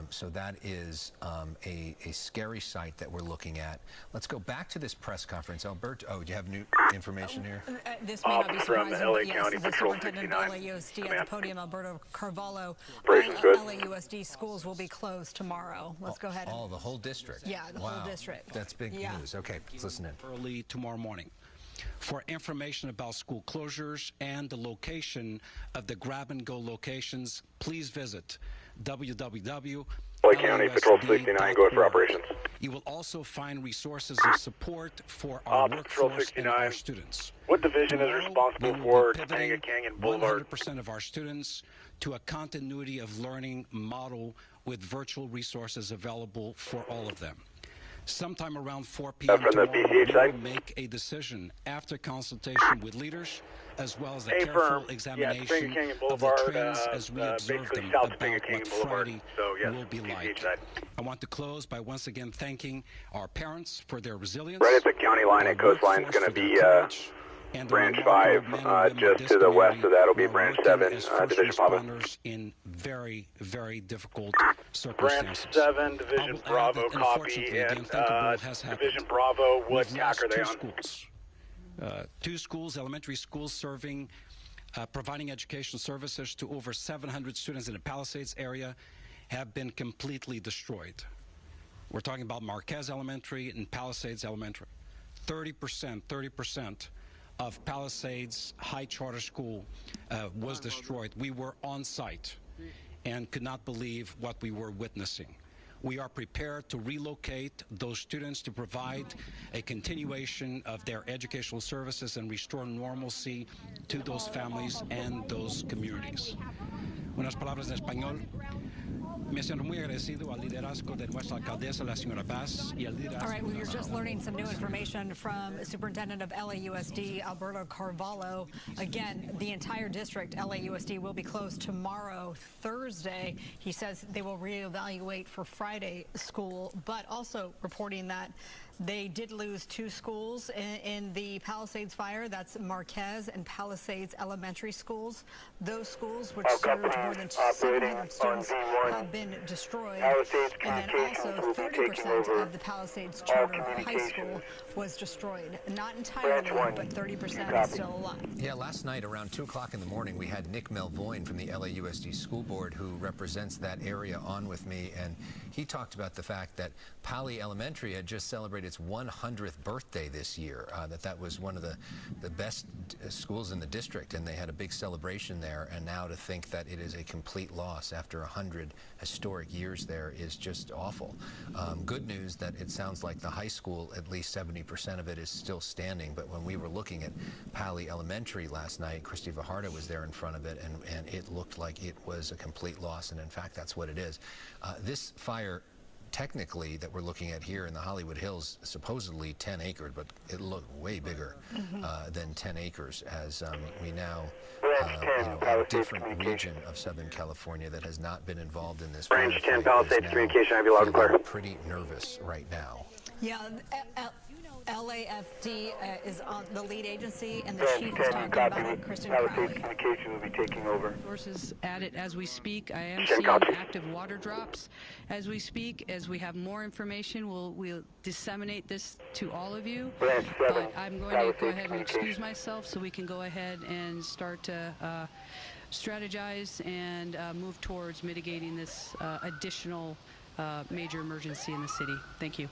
So that is a scary sight that we're looking at. Let's go back to this press conference. Alberto, do you have new information here? This may not be surprising, from LA but yes, County the Patrol superintendent 69. of LAUSD at the podium, Alberto Carvalho. Operations good. LAUSD schools will be closed tomorrow. Let's go ahead. The whole district? Yeah, the whole district. That's big news. Okay, let's listen in. Early tomorrow morning. For information about school closures and the location of the grab-and-go locations, please visit www. LA County Patrol 69, go for operations. You will also find resources of support for our workforce and our students. What division is responsible for Topanga Canyon Boulevard? 100% of our students to a continuity of learning model with virtual resources available for all of them. Sometime around 4 p.m. tomorrow, we will make a decision after consultation with leaders, as well as the careful examination of the trends as we observe them about what Friday will be like. I want to close by once again thanking our parents for their resilience. Right at the county line at Coastline is going to be Branch 5, just to the west of that will be Branch 7, Division Bravo. In very, very difficult Branch circumstances. 7, Division Bravo, copy, and Division Bravo, what TAC are they on? Schools. Two schools, elementary schools, serving, providing educational services to over 700 students in the Palisades area, have been completely destroyed. We're talking about Marquez Elementary and Palisades Elementary. 30% of Palisades High Charter School was destroyed. We were on site and could not believe what we were witnessing. We are prepared to relocate those students to provide a continuation of their educational services and restore normalcy to those families and those communities. Unas palabras en español. Me siento muy agradecido al liderazgo de nuestra alcaldesa, la señora Bass, y al liderazgo. All right, we were just learning some new information from Superintendent of LAUSD, Alberto Carvalho. Again, the entire district, LAUSD, will be closed tomorrow, Thursday. He says they will reevaluate for Friday school, but also reporting that they did lose 2 schools in the Palisades fire. That's Marquez and Palisades Elementary Schools. Those schools, which served more than 700 students, have been destroyed. And then also 30% of the Palisades Charter High School was destroyed. Not entirely, but 30% is still alive. Yeah, last night around 2 o'clock in the morning, we had Nick Melvoin from the LAUSD School Board, who represents that area, on with me, and he talked about the fact that Pali Elementary had just celebrated its 100th birthday this year, that was one of the best schools in the district, and they had a big celebration there, and now to think that it is a complete loss after 100 historic years there is just awful. Good news that it sounds like the high school, at least 70% of it is still standing, but when we were looking at Pali Elementary last night, Christy Fajardo was there in front of it, and it looked like it was a complete loss, and in fact that's what it is. This fire technically that we're looking at here in the Hollywood Hills, supposedly 10 acres, but it looked way bigger than 10 acres, as we now a different region of Southern California that has not been involved in this. Branch 10, Palisades communication, I have you loud and clear. Pretty nervous right now. Yeah, LAFD is on the lead agency, and the chief is talking about it, Kristen Crowley. Communication will be taking over. Sources at it as we speak. I am seeing active water drops as we speak. As we have more information, we'll disseminate this to all of you. But I'm going to go ahead and excuse myself so we can go ahead and start to strategize and move towards mitigating this additional major emergency in the city. Thank you.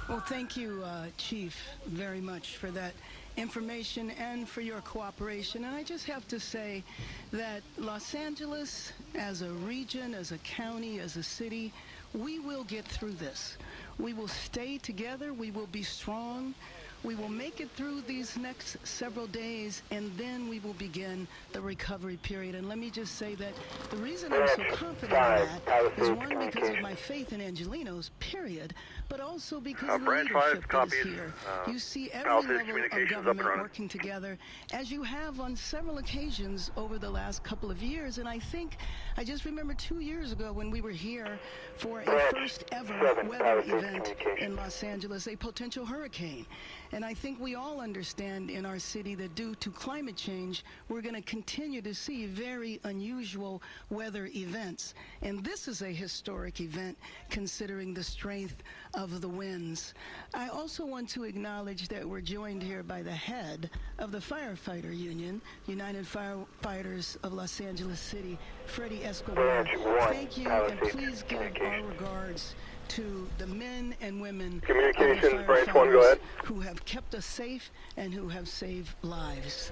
Well, thank you, Chief, very much for that information and for your cooperation. And I just have to say that Los Angeles, as a region, as a county, as a city, we will get through this. We will stay together. We will be strong. We will make it through these next several days, and then we will begin the recovery period. And let me just say that the reason I'm so confident in that is, one, because of my faith in Angelenos, period, but also because of the leadership that is here. You see every level of government working together, as you have on several occasions over the last couple of years. And I think, I just remember 2 years ago when we were here for a first ever weather event in Los Angeles, a potential hurricane. And I think we all understand in our city that due to climate change, we're going to continue to see very unusual weather events. And this is a historic event considering the strength of the winds. I also want to acknowledge that we're joined here by the head of the firefighter union, United Firefighters of Los Angeles City, Freddie Escobar. Thank you, and please give our regards to the men and women of the firefighters who have kept us safe and who have saved lives.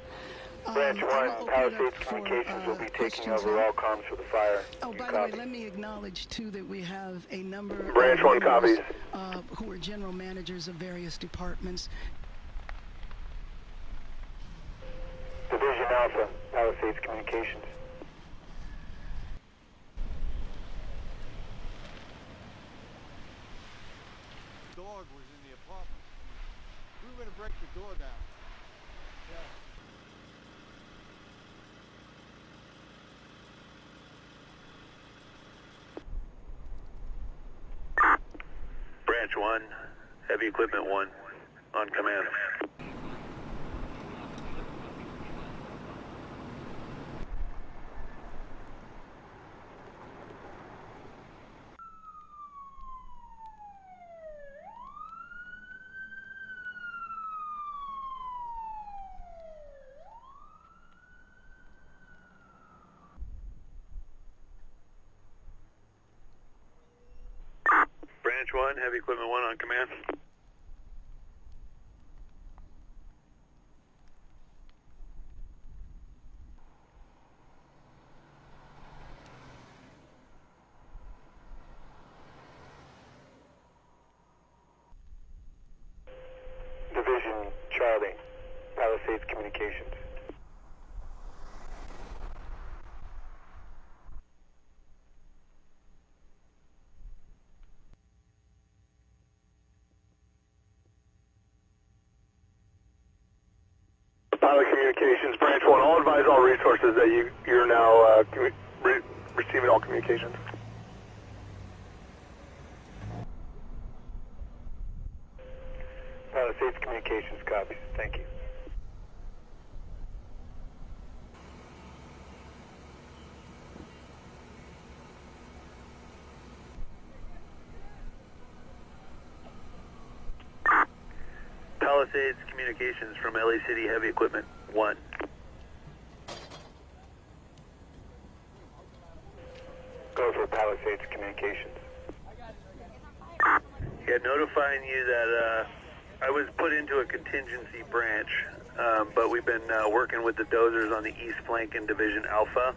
Branch 1, Palisades Communications will be taking over all comms for the fire. Oh, by the way, let me acknowledge, too, that we have a number of Branch 1 copies. Who are general managers of various departments. Division Alpha, Palisades Communications. Dog was in the apartment. We were going to break the door down. Branch 1, Heavy Equipment 1, on command. Branch 1, Heavy Equipment 1 on command. Division Charlie, Palisades Communications. Pilot Communications, Branch 1, all advise all resources that you're now receiving all communications. Palisades Communications copies, thank you. Palisades Communications from LA City Heavy Equipment 1. Go for Palisades Communications. Yeah, notifying you that I was put into a contingency branch, but we've been working with the dozers on the east flank in Division Alpha.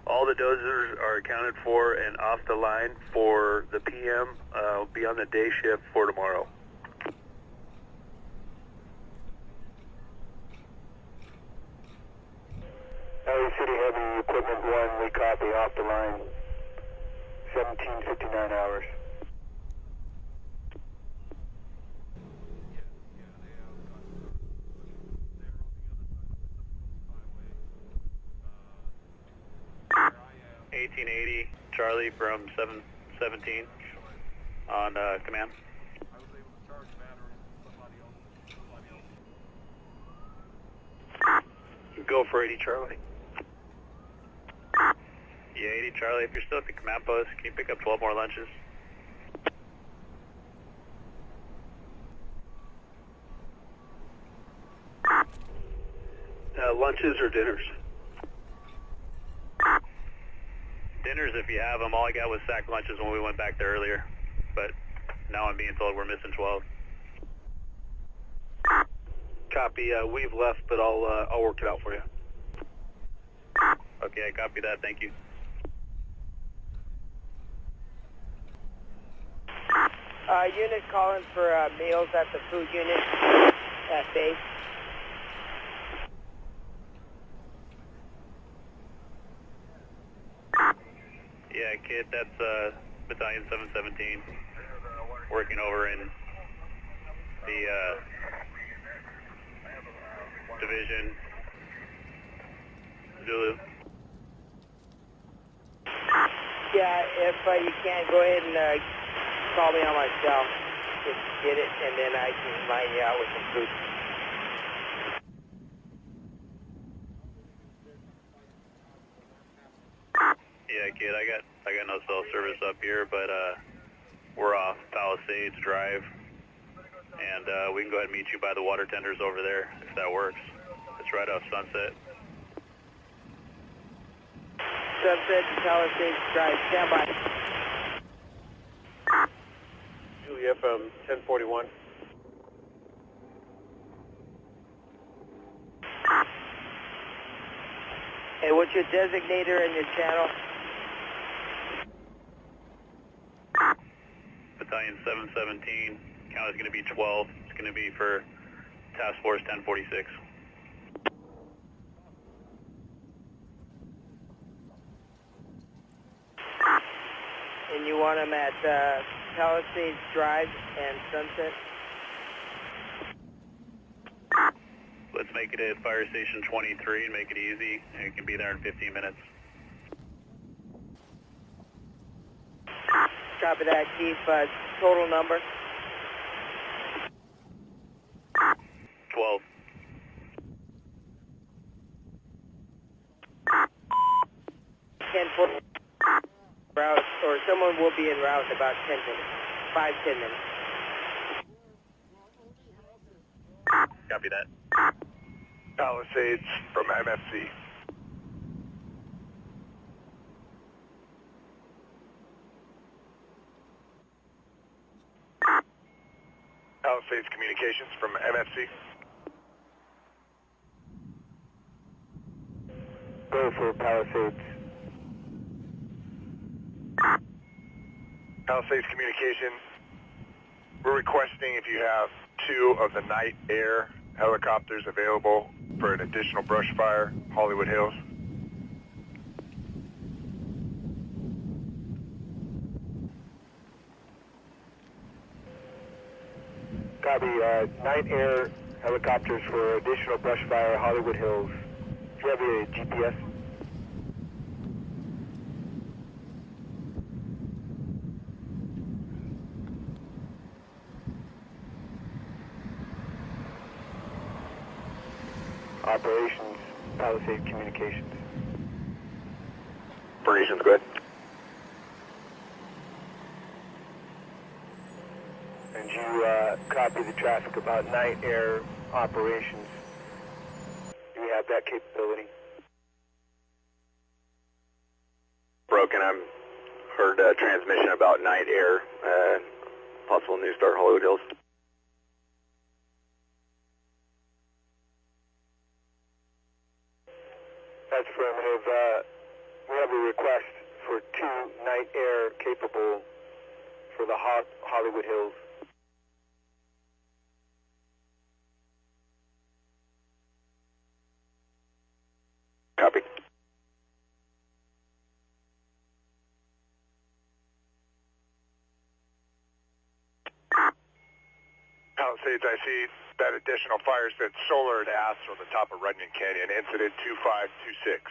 All the dozers are accounted for and off the line for the PM, be on the day shift for tomorrow. LA City Heavy Equipment 1, we copy off the line, 1759 hours. $1880, Charlie from 717 on command. Go for 80 Charlie. Yeah, 80 Charlie, if you're still at the command post, can you pick up 12 more lunches? Lunches or dinners? Dinners tenders if you have them. All I got was sack lunches when we went back there earlier. But now I'm being told we're missing 12. Copy. We've left, but I'll work it out for you. Okay, I copy that. Thank you. Unit calling for meals at the food unit at base. Yeah, kid, that's Battalion 717 working over in the division. Zulu. Yeah, if you can't, go ahead and call me on my cell. Just get it, and then I can line you out with some food. Yeah, kid, I got no cell service up here, but we're off Palisades Drive, and we can go ahead and meet you by the water tenders over there if that works. It's right off Sunset. Sunset to Palisades Drive, stand by. Julie FM 1041. Hey, what's your designator and your channel? Battalion 717, count is going to be 12. It's going to be for Task Force 1046. And you want them at Palisades Drive and Sunset? Let's make it at Fire Station 23 and make it easy, and you can be there in 15 minutes. Copy that, Keith. Total number? 12. Route, or someone will be en route in about 10 minutes. 5-10 minutes. Copy that. Palisades from MFC. Palisades Communications from MFC. Go for Palisades. Palisades Communication. We're requesting if you have 2 of the night air helicopters available for an additional brush fire, Hollywood Hills. Copy, night air helicopters for additional brush fire, Hollywood Hills. Do you have a GPS? Operations, Palisade Communications. Operations, good. And you copy the traffic about night air operations. Do we have that capability? Broken. I'm heard transmission about night air, possible new start Hollywood Hills. That's affirmative. We have a request for 2 night air capable for the Hollywood Hills. Copy. Palisades, I see that additional fire said solar DAS on the top of Runyon Canyon, incident 2526.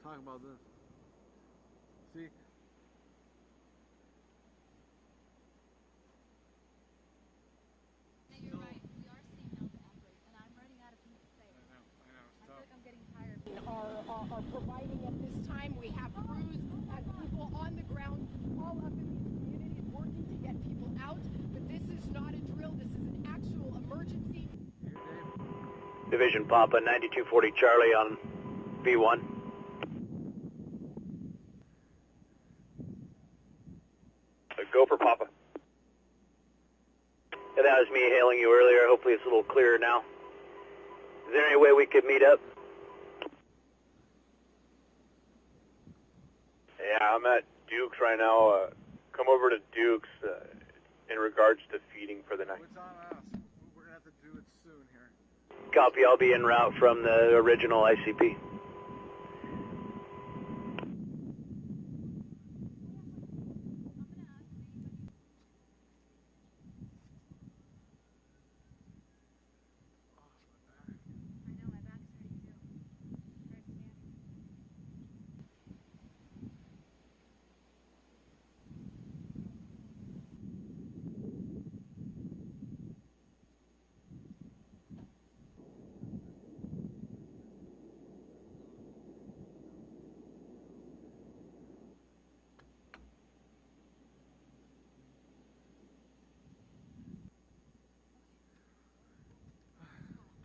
talk about this. See? You're right. We are seeing now the outbreak, and I'm running out of things to say. I know. I feel like I'm getting tired. Are providing at this time. We have crews and people on the ground all up in these communities working to get people out. But this is not a drill. This is an actual emergency. Division Papa 9240 Charlie on V1. Go for Papa. Yeah, that was me hailing you earlier. Hopefully it's a little clearer now. Is there any way we could meet up? Yeah, I'm at Duke's right now. Come over to Duke's in regards to feeding for the night. It's on us. We're going to have to do it soon here. Copy, I'll be en route from the original ICP.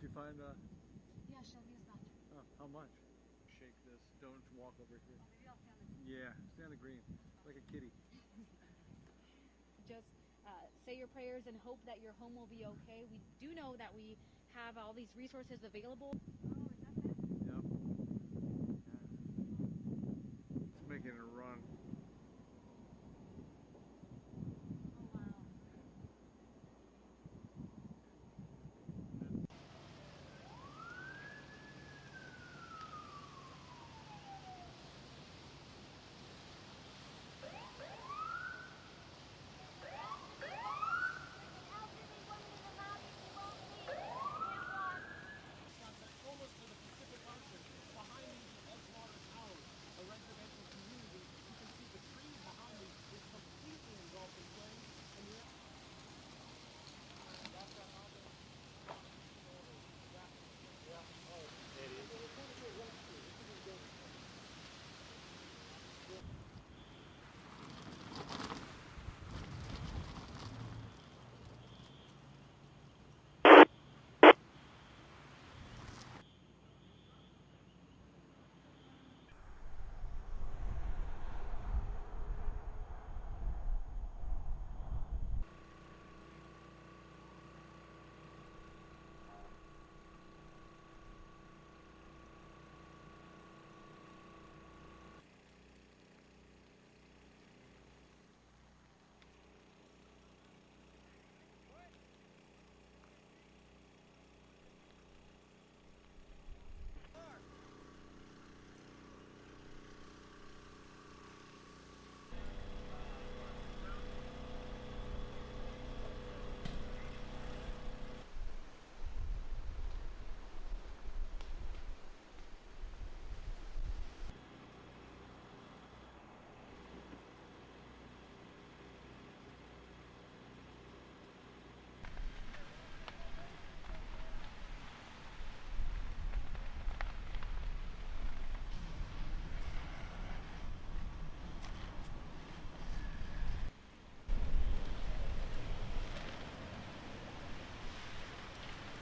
Did you find Yeah, Shelby's bathroom. oh, how much? Shake this. Don't walk over here. Maybe I'll stand the green. Yeah, stand the green. Like a kitty. Just say your prayers and hope that your home will be okay. We do know that we have all these resources available. Yep. It's making a run.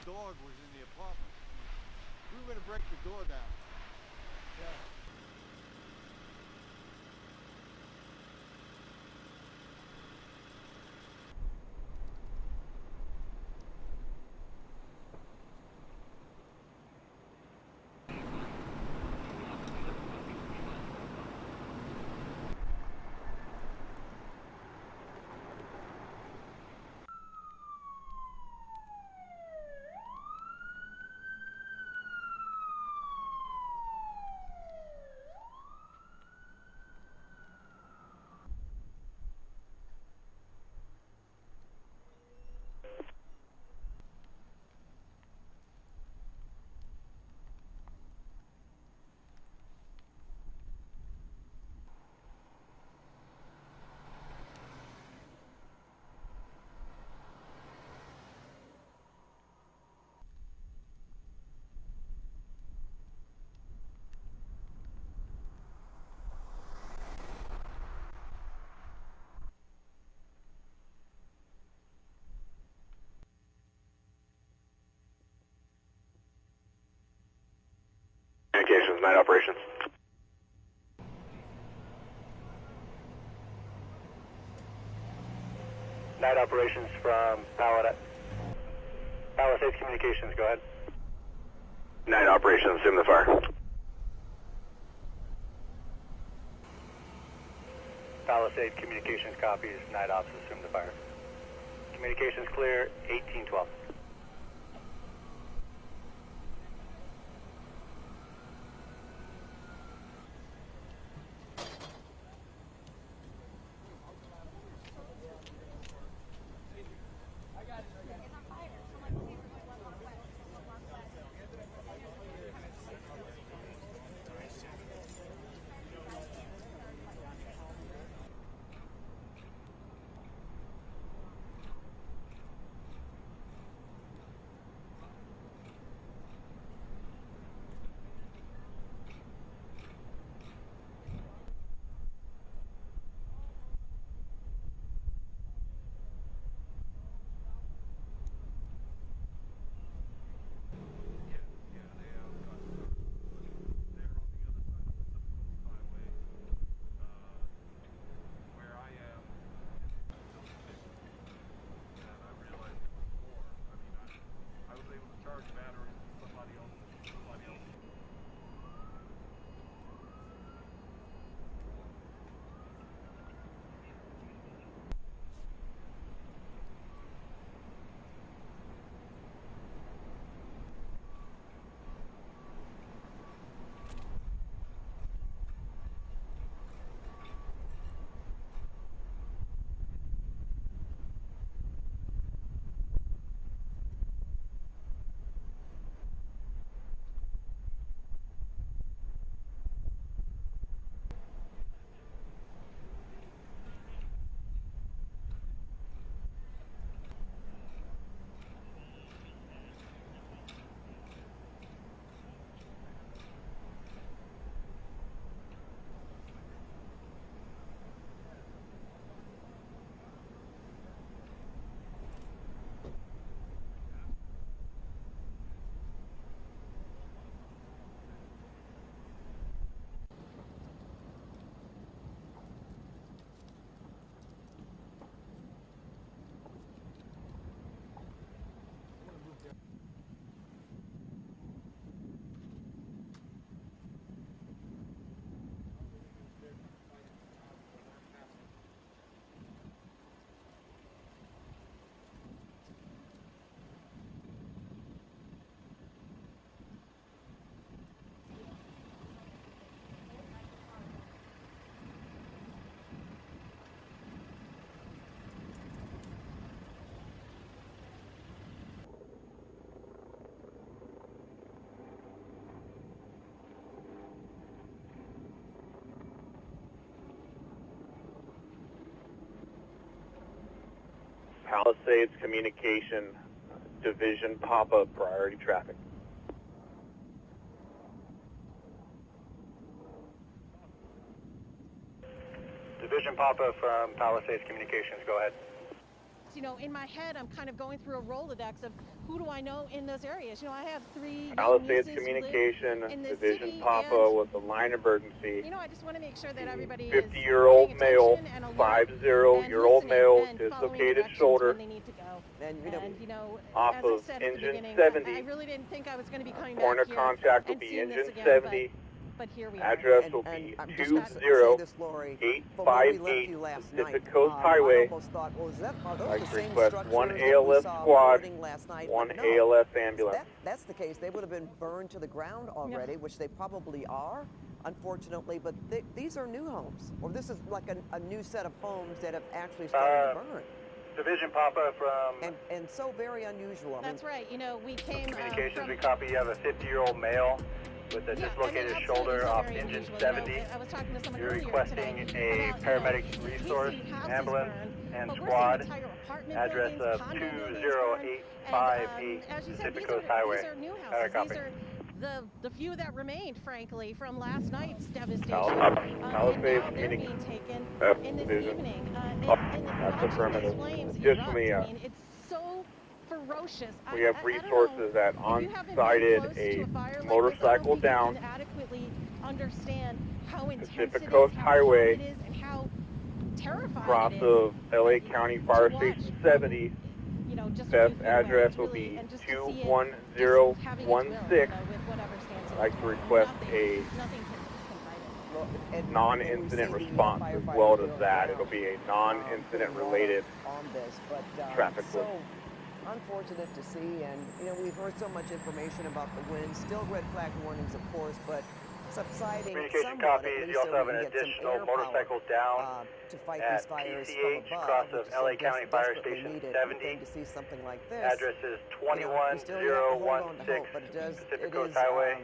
Dog was in the apartment. We were going to break the door down. Yeah. night operations. Night operations from Palisades Communications, go ahead. Night operations, assume the fire. Palisades Communications copies, night ops, assume the fire. Communications clear, 1812. Palisades Communication Division pop-up priority traffic. Division pop-up from Palisades Communications, go ahead. You know, in my head, I'm kind of going through a Rolodex of who do I know in those areas. You know, I have 3 Palisades nieces Communication who live in the Division city, pop-up with a line emergency. you know, I just want to make sure that everybody 50-year-old is male, paying attention and 50-year-old male, and dislocated shoulder. when they need to go. And, you know, Off as of I said at the engine beginning, 70. I really didn't think I was going to be coming Point back of here contact will and be seeing this engine again, 70. but here we are. Address will be 20858 Pacific Coast Highway. I'd request 1 ALF squad, 1 ALF ambulance. That's the case. They would have been burned to the ground already, which they probably are, unfortunately. But these are new homes, or this is like a new set of homes that have actually started to burn. Division Papa from... And so very unusual. That's right. You know, we came Communications, from... we copy. You have a 50-year-old male with a dislocated shoulder off engine 70. I was talking to someone You're earlier requesting today a paramedic resource, ambulance, and squad. Address of 20858 Pacific Coast Highway. These are new houses. These are the few that remained, frankly, from last night's devastation. And now they're being taken in this evening. That's affirmative. Flames Additionally, erupt. I mean, it's so ferocious. we have resources that on-sited a motorcycle down understand how intense Pacific it Coast is, how Highway, hot it is, and how terrifying cross it is. of LA County Fire Station 70. You know, just a Best few feet away. address It's will really, be and just to see it 21016. with whatever stands in I'd like its to way. request Nothing a can fight it. non-incident response as well as that. It'll be a non-incident related on this, but traffic so loop. unfortunate to see, and you know, we've heard so much information about the wind. Still red flag warnings, of course, but subsiding Communication somewhat. copies. At least You also so have we an can get some additional air motorcycle power, down to fight at these fires PCH, from above, cross which of is so LA County Fire desperately Station needed. 70. But then to see something like this, Address is you know, we still have to hold on to 21016 hope, but Pacific it Coast is, Highway.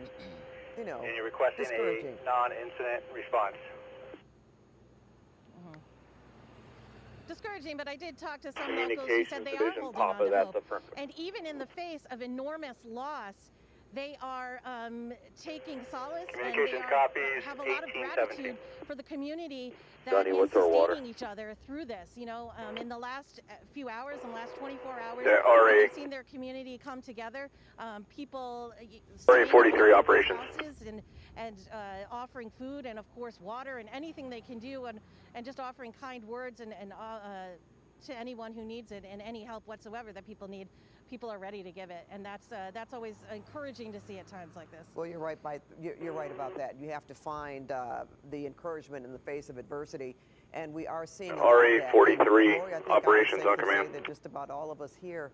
you know, And you're requesting discouraging. a non-incident response. Discouraging, but I did talk to some locals who said they are Division, holding Papa, on to that's hope. affirmative. And even in the face of enormous loss, they are taking solace, and they have a lot of gratitude for the community that is sustaining each other through this. You know, in the last few hours, in the last 24 hours, they've seen their community come together. People staying 43 in operations. houses and offering food and, of course, water and anything they can do, and just offering kind words and to anyone who needs it, and any help whatsoever that people need. People are ready to give it, and that's always encouraging to see at times like this. Well, you're right. You're right about that. You have to find the encouragement in the face of adversity, and we are seeing RA 43 Lori, I think operations I on can command. say that just about all of us here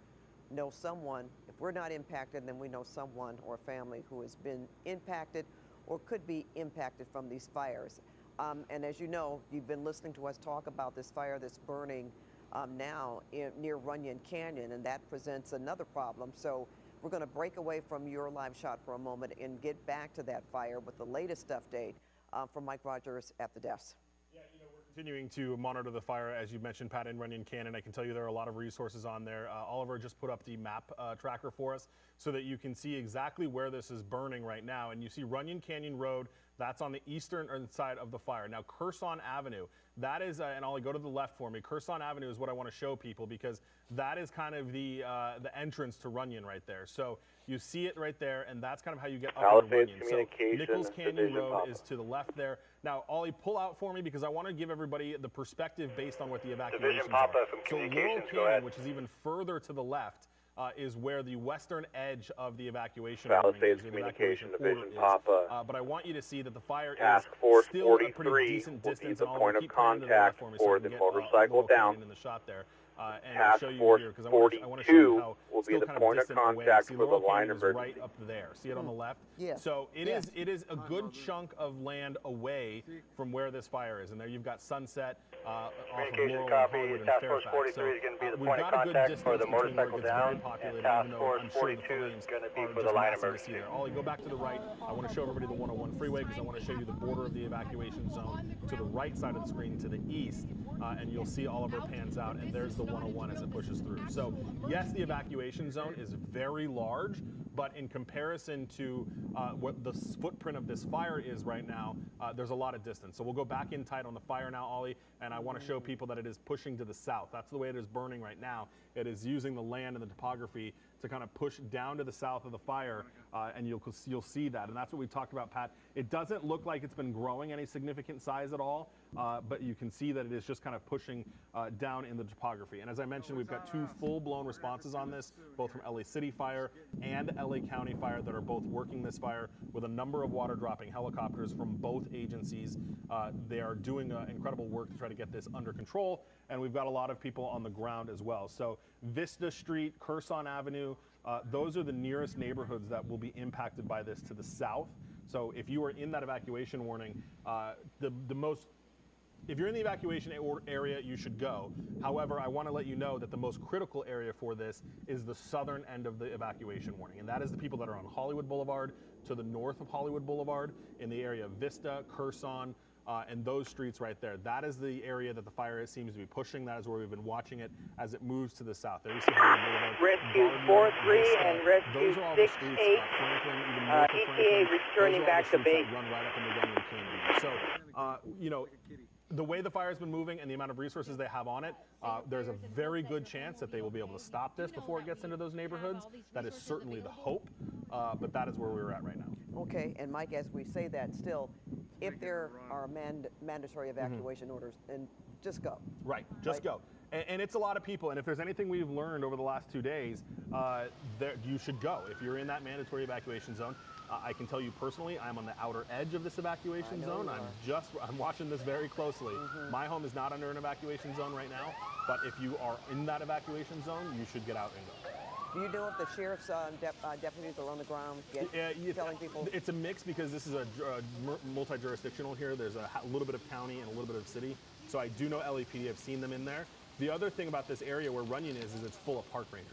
know someone. If we're not impacted, then we know someone or family who has been impacted or could be impacted from these fires. And as you know, you've been listening to us talk about this fire that's burning now near Runyon Canyon, and that presents another problem. So we're going to break away from your live shot for a moment and get back to that fire with the latest update from Mike Rogers at the desk. Yeah, you know, we're continuing to monitor the fire, as you mentioned, Pat, in Runyon Canyon. I can tell you there are a lot of resources on there. Oliver just put up the map tracker for us so that you can see exactly where this is burning right now. And you see Runyon Canyon Road, that's on the eastern side of the fire. Now, Curson Avenue, that is, and Ollie, go to the left for me. Curson Avenue is what I want to show people, because that is kind of the entrance to Runyon right there. So you see it right there, and that's kind of how you get up into Runyon. So Nichols Canyon Road is to the left there. Now, Ollie, pull out for me, because I want to give everybody the perspective based on what the evacuations are. So Laurel Canyon, which is even further to the left, is where the western edge of the evacuation Communication Division, is. Papa. But I want you to see that the fire Task is Force still 43 a pretty decent distance. will be the and point of contact for the motorcycle down. In the shot there. And Task show you Force here, because I 42 want to show you how will be still the kind point of distant away. contact See, for the Laurel line Canyon is emergency. right up there. See it on the left? Yes. So it is a good chunk of land away from where this fire is. And there you've got Sunset off of Laurel and Hollywood and Task Force Fairfax. 43 is going to be the we've point of got a good contact distance for the between where it motorcycle gets down, very populated, and Task even though Force I'm sure the 42 civilians is going to be are for the just line massive to emergency. see there. Ollie, go back to the right. I want to show everybody the 101 freeway, because I want to show you the border of the evacuation zone to the right side of the screen to the east, and you'll see Oliver pans out, and there's the 101 as it pushes through. So yes, the evacuation zone is very large, but in comparison to what the footprint of this fire is right now, there's a lot of distance. So we'll go back in tight on the fire now, Ollie, and I want to show people that it is pushing to the south. That's the way it is burning right now. It is using the land and the topography to kind of push down to the south of the fire, and you'll see that. And that's what we talked about, Pat. It doesn't look like it's been growing any significant size at all, but you can see that it is just kind of pushing down in the topography. And as I mentioned, we've got two full-blown responses on this, both from LA City Fire and LA County Fire, that are both working this fire with a number of water-dropping helicopters from both agencies. They are doing incredible work to try to get this under control, and we've got a lot of people on the ground as well. So Vista Street, Curson Avenue, those are the nearest neighborhoods that will be impacted by this to the south. So if you are in that evacuation warning, if you're in the evacuation area, you should go. However, I want to let you know that the most critical area for this is the southern end of the evacuation warning, and that is the people that are on Hollywood Boulevard to the north of Hollywood Boulevard in the area of Vista, Curson, and those streets right there. That is the area that the fire seems to be pushing. That is where we've been watching it as it moves to the south. There you see Hollywood Boulevard. Rescue 43 and Rescue 68, Franklin, even north of ETA returning back to base. Run right up into Runyon Canyon. So, you know, the way the fire has been moving and the amount of resources they have on it, there's a very good chance that they will be able to stop this before it gets into those neighborhoods. That is certainly the hope. but that is where we're at right now. Okay, and Mike, as we say that, still, if there are mandatory evacuation orders, then just go. Right, just go. And it's a lot of people, and if there's anything we've learned over the last 2 days, you should go. If you're in that mandatory evacuation zone, I can tell you personally, I'm on the outer edge of this evacuation zone. I'm watching this very closely. My home is not under an evacuation zone right now, but if you are in that evacuation zone, you should get out and go. Do you know if the sheriff's deputies are on the ground telling people? It's a mix because this is a multi-jurisdictional here. There's a little bit of county and a little bit of city. So I do know LAPD. I've seen them in there. The other thing about this area where Runyon is it's full of park rangers.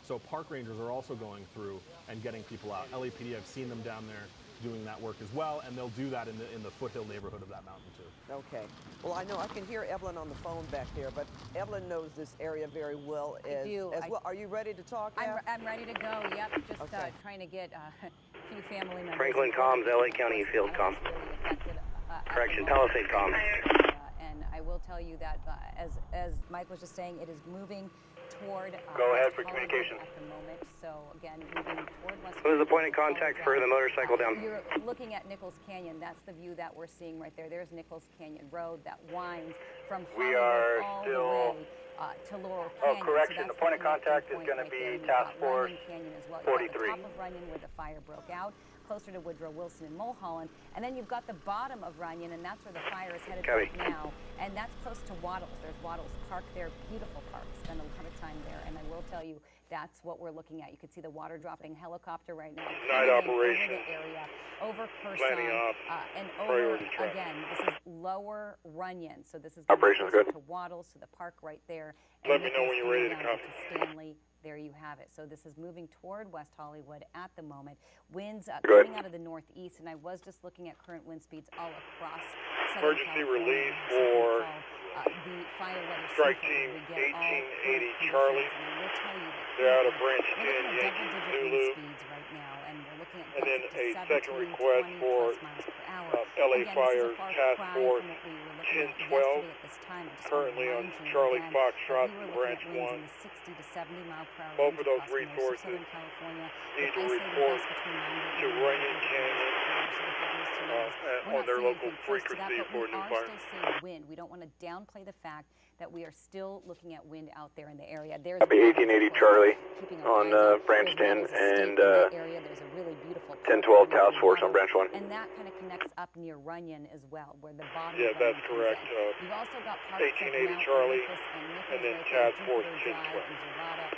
So park rangers are also going through and getting people out. LAPD, I've seen them down there doing that work as well, and they'll do that in the foothill neighborhood of that mountain too. Okay. Well, I know I can hear Evelyn on the phone back there, but Evelyn knows this area very well as well. Are you ready to talk now? I'm ready to go. Yep. Just trying to get a few family members. Franklin comms, LA County Field comm. Correction, Palisade comm. And I will tell you that as Mike was just saying, it is moving toward. Go ahead for communication. At the moment. So again, moving toward West. Who's the point of contact for the motorcycle down? You're looking at Nichols Canyon. That's the view that we're seeing right there. There's Nichols Canyon Road that winds from Hollywood all the way to Laurel Canyon. Oh, correction. So the point of contact is going to be Task Force 43. At the top of Runyon where the fire broke out, closer to Woodrow Wilson and Mulholland. And then you've got the bottom of Runyon, and that's where the fire is headed right now. And that's close to Waddles. There's Waddles Park there, beautiful park. Spend a lot of time there. And I will tell you, that's what we're looking at. You can see the water dropping helicopter right now. Night operation. Over the area, over Person, and over, again, this is lower Runyon. So this is Operation's good. To Waddles, to the park right there. Let me know when you're ready to come. Stanley. There you have it. So this is moving toward West Hollywood at the moment. Winds coming out of the northeast, and I was just looking at current wind speeds all across Southern Emergency California. release for The fire weather Strike Team 1880 Charlie. They're out of Branch 10, Yankee Zulu. Speeds right now, and we're looking at and then a 17, second request for LA Fire Task Force 1012. Currently on Charlie Foxtrot and Branch 1. 60 to 70 mile per hour. Both of those resources need to report to Runyon Canyon on their local frequency for new fire. We are still seeing wind. We don't want to downplay the fact that we are still looking at wind out there in the area. There's Copy 1880 Charlie on Branch 10 and 1012 Task Force on Branch 1. And that kind of connects up near Runyon as well, where the bottom. Yeah, that's correct. We've also got parts 1880 Charlie and then Task Force 1012.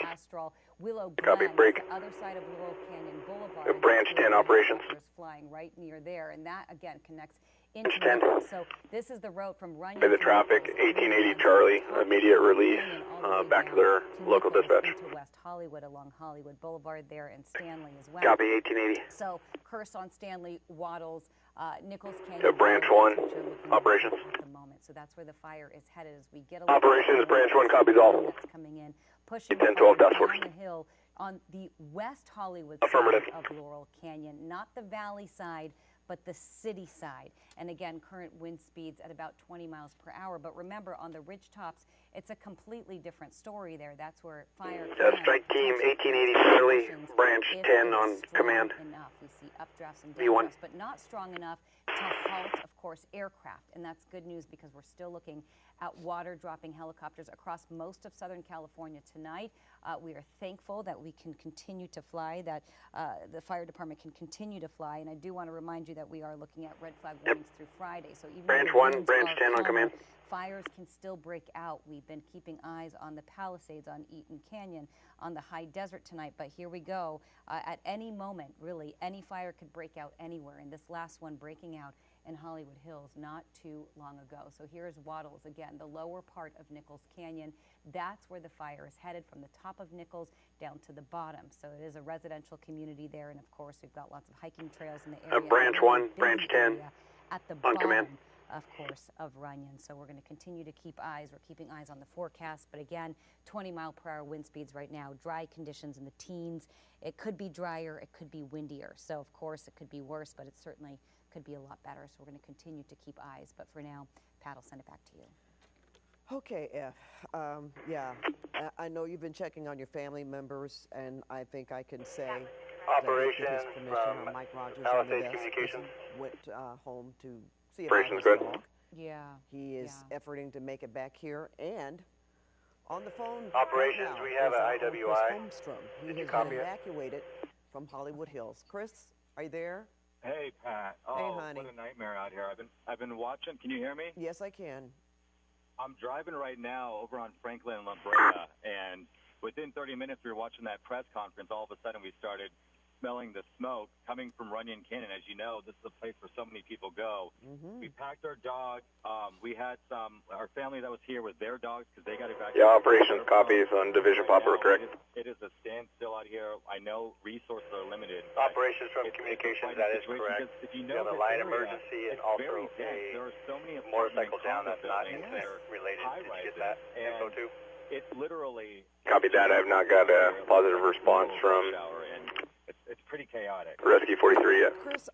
Astral, Willow Copy, Glen, break. the other side of Laurel Canyon Boulevard. Branch 10 operations. Flying right near there, and that again connects into Branch 10. So this is the road from Runyon. By the traffic, 1880 Charlie, immediate release, back to their local dispatch. To West Hollywood along Hollywood Boulevard there, and Stanley as well. Copy 1880. So Curse on Stanley, Waddles, Nichols Canyon. Branch 1 operations. At the moment, so that's where the fire is headed as we get a operations. Branch 1 copies all. That's coming in, pushing 1012 Task Force. down the hill on the West Hollywood Affirmative. side of Laurel Canyon, not the valley side, but the city side. And again, current wind speeds at about 20 miles per hour. But remember, on the ridge tops, it's a completely different story there. That's where fire. Strike Team 1880 Charlie, Branch 10 on command. Enough. We see updrafts and V1. downdrafts, but not strong enough to halt, of course, aircraft. And that's good news because we're still looking at water dropping helicopters across most of Southern California tonight. We are thankful that we can continue to fly, that the fire department can continue to fly. And I do want to remind you that we are looking at red flag warnings through Friday. So even Branch 1, Branch 10 on command. Fires can still break out. We've been keeping eyes on the Palisades, on Eaton Canyon, on the high desert tonight. But here we go. At any moment, really, any fire could break out anywhere. And this last one breaking out in Hollywood Hills not too long ago. So here's Waddles again, the lower part of Nichols Canyon. That's where the fire is headed, from the top of Nichols down to the bottom. So it is a residential community there, and of course we've got lots of hiking trails in the area. Branch 1, Branch 10 at the on bottom, command. of course, of Runyon. So we're going to continue to keep eyes. We're keeping eyes on the forecast, but again, 20 mile per hour wind speeds right now, dry conditions in the teens. It could be drier, it could be windier. So of course it could be worse, but it certainly could be a lot better. So we're going to continue to keep eyes. But for now, Pat, I'll send it back to you. Okay, F. Yeah, I know you've been checking on your family members, and I think I can say Operation from Mike Rogers Palisades Communications. Went home to see about his dog. Yeah. He is efforting to make it back here, and on the phone Operations, right now we have is an Chris IWI. Holmstrom. He Did you has copy been it? evacuated from Hollywood Hills. Chris, are you there? Hey, Pat. Oh, Hey, honey. what a nightmare out here. I've been watching. Can you hear me? Yes, I can. I'm driving right now over on Franklin and La Brea, and within 30 minutes we were watching that press conference. All of a sudden we started smelling the smoke coming from Runyon Canyon. As you know, this is a place where so many people go. We packed our dog. We had our family that was here with their dogs because they got evacuated. Yeah, operations copies on Division Papa, correct? It is a standstill out here. I know resources are limited. Operations from communications, that is correct. If you We know have a this line area, emergency and it's also very dense. There are so many motorcycle down apartment that's not buildings incident that are related. Did you get that info too? It's literally... Copy that. I have not got a positive response from It's pretty chaotic. Rescue 43 yet. Chris,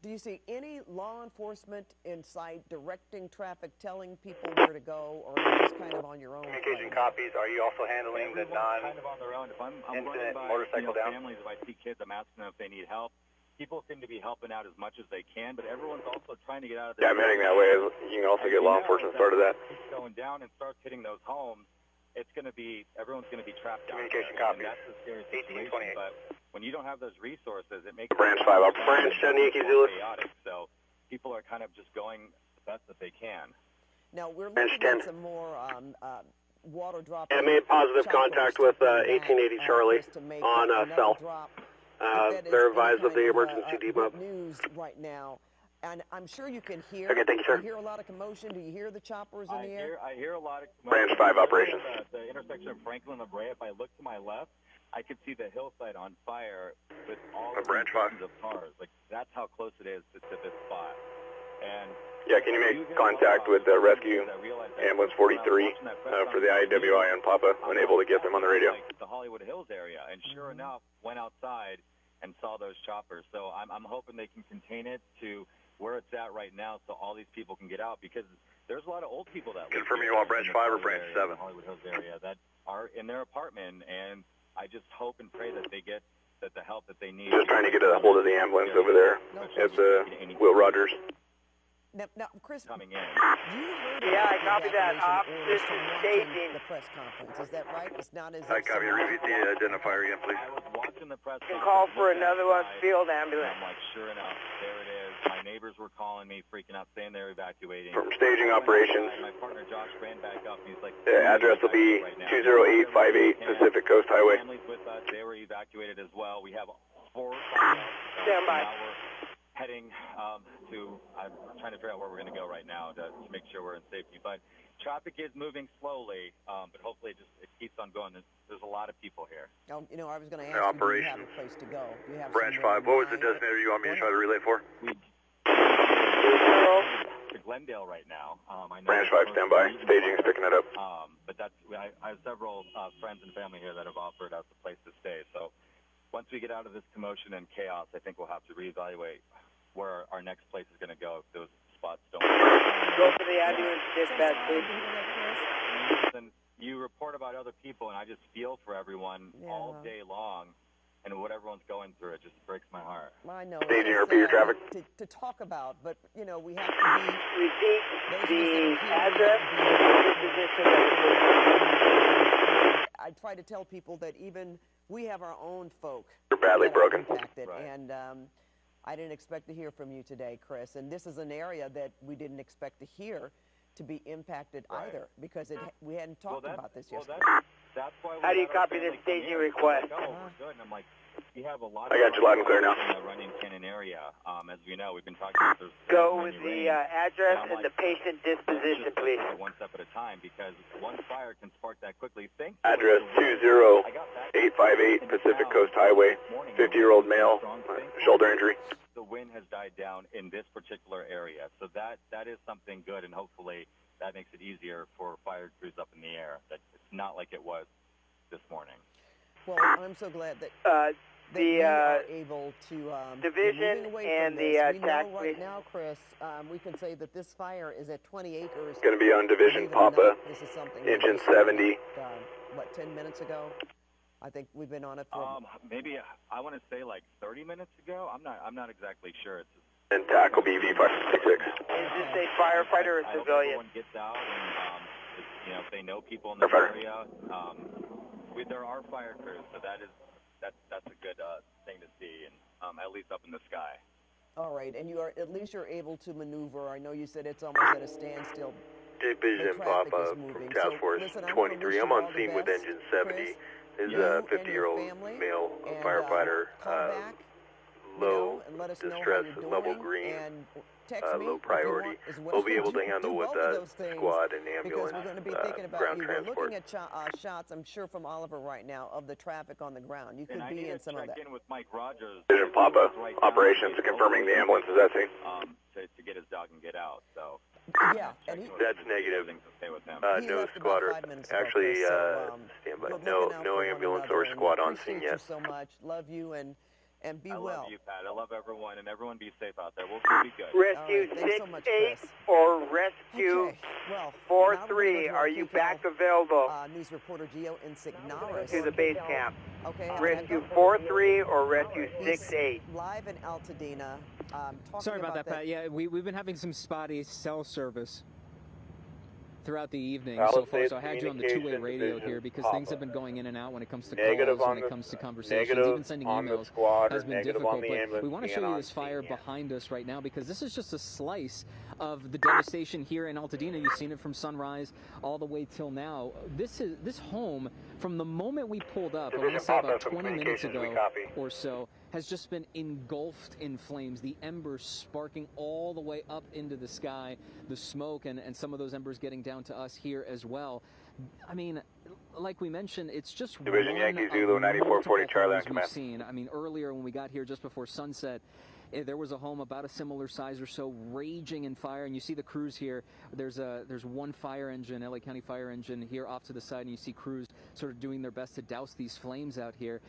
do you see any law enforcement in sight directing traffic, telling people where to go, or are you just kind of on your own? Communication copies. Are you also handling the kind of on their own. If I'm running by motorcycle down? families, if I see kids, I'm asking them if they need help. People seem to be helping out as much as they can, but everyone's also trying to get out of the... Yeah, I'm heading that way. You can also get law enforcement started that. Keeps going down and starts hitting those homes. It's going to be, everyone's going to be trapped out Communication there. copies. And that's the scary situation, but when you don't have those resources, it makes Branch 5 up. Branch 10 Yankee Zulu. Chaotic. So people are kind of just going the best that they can. Now, we're looking at some more water drop. I made positive contact with 1880 Charlie on cell. They're advised of the emergency demob. News right now. And I'm sure you can hear. Okay, thank you, sir. Do you hear a lot of commotion? Do you hear the choppers in the air? I hear a lot of commotion. Branch 5 operations. The intersection of Franklin and La Brea, if I look to my left, I could see the hillside on fire with all of Branch 5 of cars. Like, that's how close it is to this spot. And yeah, can you make contact with Rescue Ambulance 43 for the IWI on Papa? Unable to get them on the radio. Like the Hollywood Hills area, and sure enough, went outside and saw those choppers. So I'm hoping they can contain it to where it's at right now, so all these people can get out, because there's a lot of old people that live Confirm you want Branch 5 or Branch 7? Hollywood Hills area that are in their apartment, and I just hope and pray that they get the help that they need. Just trying to get a hold of the ambulance over there at Will Rogers. Now, Chris, coming in. Yeah, I copy that. This is staging the press conference. Is that right? It's not as. I copy. Repeat the identifier again, please. I was watching the press You can conference. call for another one, field ambulance. I'm like, sure enough, there it is. My neighbors were calling me, freaking out, saying they're evacuating. From staging operations. My partner Josh ran back up, and he's like, the address will be 20858 Pacific Coast Highway. Families with us, they were evacuated as well. We have 4 Stand by. Now we're heading I'm trying to figure out where we're going to go right now to make sure we're in safety. But traffic is moving slowly, but hopefully it keeps on going. There's a lot of people here. I was going to ask you, do you have a place to go? Do you have Branch 5. What was the designator you want me to try to relay for? To Glendale right now. I know Branch 5, stand by. Staging is picking it up. But I have several friends and family here that have offered us a place to stay. So once we get out of this commotion and chaos, I think we'll have to reevaluate where our next place is going to go if those spots don't. Go for the ambulance dispatch, please. And you report about other people, and I just feel for everyone all day long, and what everyone's going through. It just breaks my heart. I know. Staging, repeat your traffic. To talk about, but we have to be. Repeat the address and disposition. I try to tell people that even we have our own folk. You're badly broken. Impacted, and I didn't expect to hear from you today, Chris. And this is an area that we didn't expect to hear to be impacted either, because we hadn't talked about this yesterday. That's why. How do you copy this staging request? Like, oh, we're good. And I'm like, we have a lot. I got you loud and clear now. In the Runyon Canyon area, as we know, we've been talking about this. Go with the address and the patient disposition, please. One step at a time, because one fire can spark that quickly. Address 20858 Pacific Coast Highway. 50-year-old male, shoulder injury. The wind has died down in this particular area, so that is something good, and hopefully that makes it easier for fire crews up in the air. That it's not like it was this morning. Well, I'm so glad that we are able to division and the attack. Right now, Chris, we can say that this fire is at 20 acres. Going to be on Division Papa. This is something. Engine 70. 10 minutes ago. I think we've been on it for maybe I want to say like 30 minutes ago. I'm not exactly sure. It's and TAC will be V566. Is this a firefighter or a civilian? Everyone gets out, and if they know people in this area, there are fire crews, so that's a good thing to see, and at least up in the sky. All right, and at least you're able to maneuver. I know you said it's almost at a standstill. Division Papa from Task Force 23. I'm on scene with Engine 70. Is a 50-year-old male firefighter. Low distress, level green, low priority. We'll be able to handle with squad and ambulance, ground transport. Looking at shots, I'm sure from Oliver right now, of the traffic on the ground. You could be in some of that. I need to check in with Mike Rogers. Division Papa, operations confirming the ambulance is at scene. To get his dog and get out, so. Yeah, and that's negative. No squad actually stand by. No ambulance or squad on scene yet. Thank you so much. Love you and be well. I love you, Pat. I love everyone, and everyone be safe out there. We'll be good. Rescue 6-8 or Rescue 4-3, are you back available? News reporter Gio Insignaris. To the base camp. Okay. Rescue 4-3 or Rescue 6-8? Live in Altadena. Sorry about that, Pat. Yeah, we've been having some spotty cell service throughout the evening so far, so I had you on the two-way radio here because things have been going in and out when it comes to calls, when it comes to conversations, even sending emails has been difficult, but we want to show you this fire behind us right now because this is just a slice of the devastation here in Altadena. You've seen it from sunrise all the way till now. This home, from the moment we pulled up, I want to say about 20 minutes ago or so, has just been engulfed in flames, the embers sparking all the way up into the sky, the smoke and some of those embers getting down to us here as well. I mean, like we mentioned, it's just Division Yankee Zulu 9440 Charlie on command. Seen. I mean, earlier when we got here just before sunset, there was a home about a similar size or so raging in fire, and you see the crews here. There's one fire engine, LA County fire engine here off to the side, and you see crews sort of doing their best to douse these flames out here.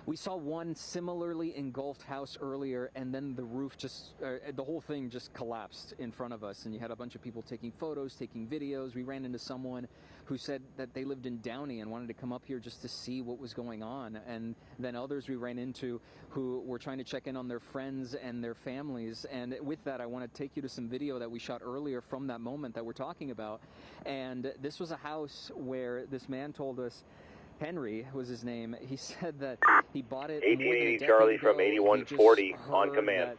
We saw one similarly engulfed house earlier, and then the roof the whole thing just collapsed in front of us, and you had a bunch of people taking photos, taking videos. We ran into someone who said that they lived in Downey and wanted to come up here just to see what was going on, and then others we ran into who were trying to check in on their friends and their families. And with that, I want to take you to some video that we shot earlier from that moment that we're talking about. And this was a house where this man told us, Henry was his name, he said that he bought it 1880 Charlie from 8140 on command.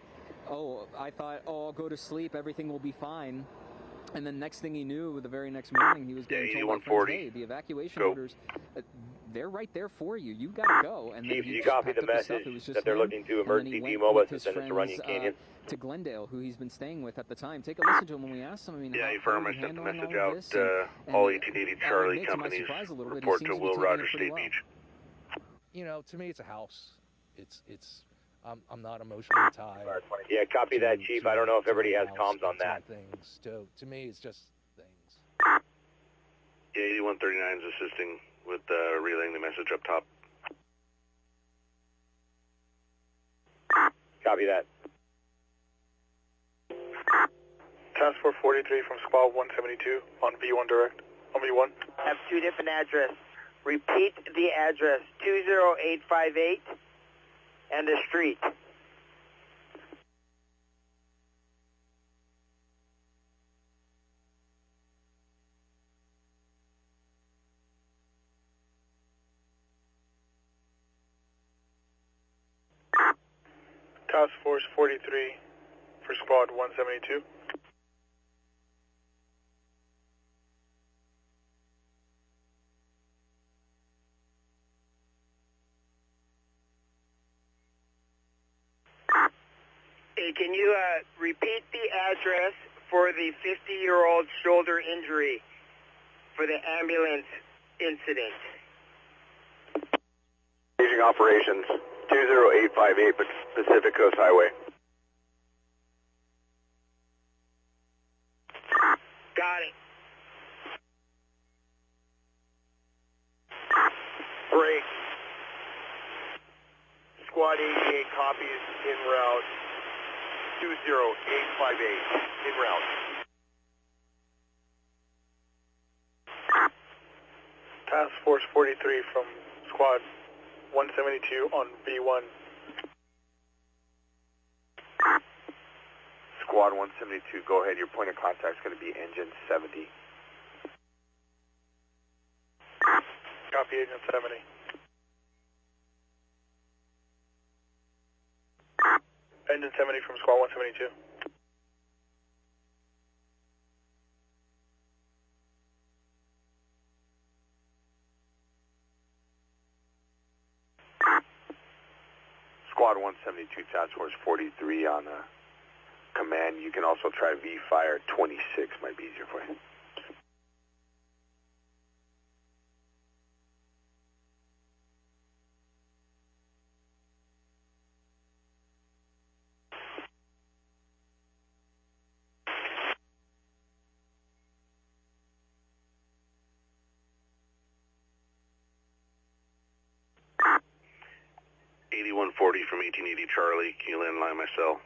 I thought, I'll go to sleep, everything will be fine. And then next thing he knew, the very next morning, he was getting told by friends, hey, the evacuation orders, they're right there for you. You got to go. And Chief, then you copy the message that they're looking to emergency demobilize and send it to Runyon Canyon? To Glendale, who he's been staying with at the time. Take a listen to him when we asked him. I mean, yeah, affirm. I sent the message out. All 1880 Charlie companies report to Will Rogers State Beach. You know, to me, it's a house. I'm not emotionally tied. Yeah, copy that, Chief. I don't know if everybody has comms on that. Things to me, it's just things. Yeah, 8139 is assisting with relaying the message up top. Copy that. Task Force 43 from Squad 172 on V1 direct. On V1. I have two different addresses. Repeat the address, 20858 and the street. Task Force 43 for Squad 172. Hey, can you repeat the address for the 50-year-old shoulder injury for the ambulance incident? Staging operations 20858 Pacific Coast Highway. Got it. Break. Squad 88 copies en route. 20858 en route. Task Force 43 from Squad 172 on V1. Squad 172, go ahead. Your point of contact is going to be engine 70. Copy, Agent 70. Engine 70 from Squad 172. Squad 172, Task Force 43 on command. You can also try V-Fire 26, might be easier for you. From 1880 Charlie, can you land line my cell?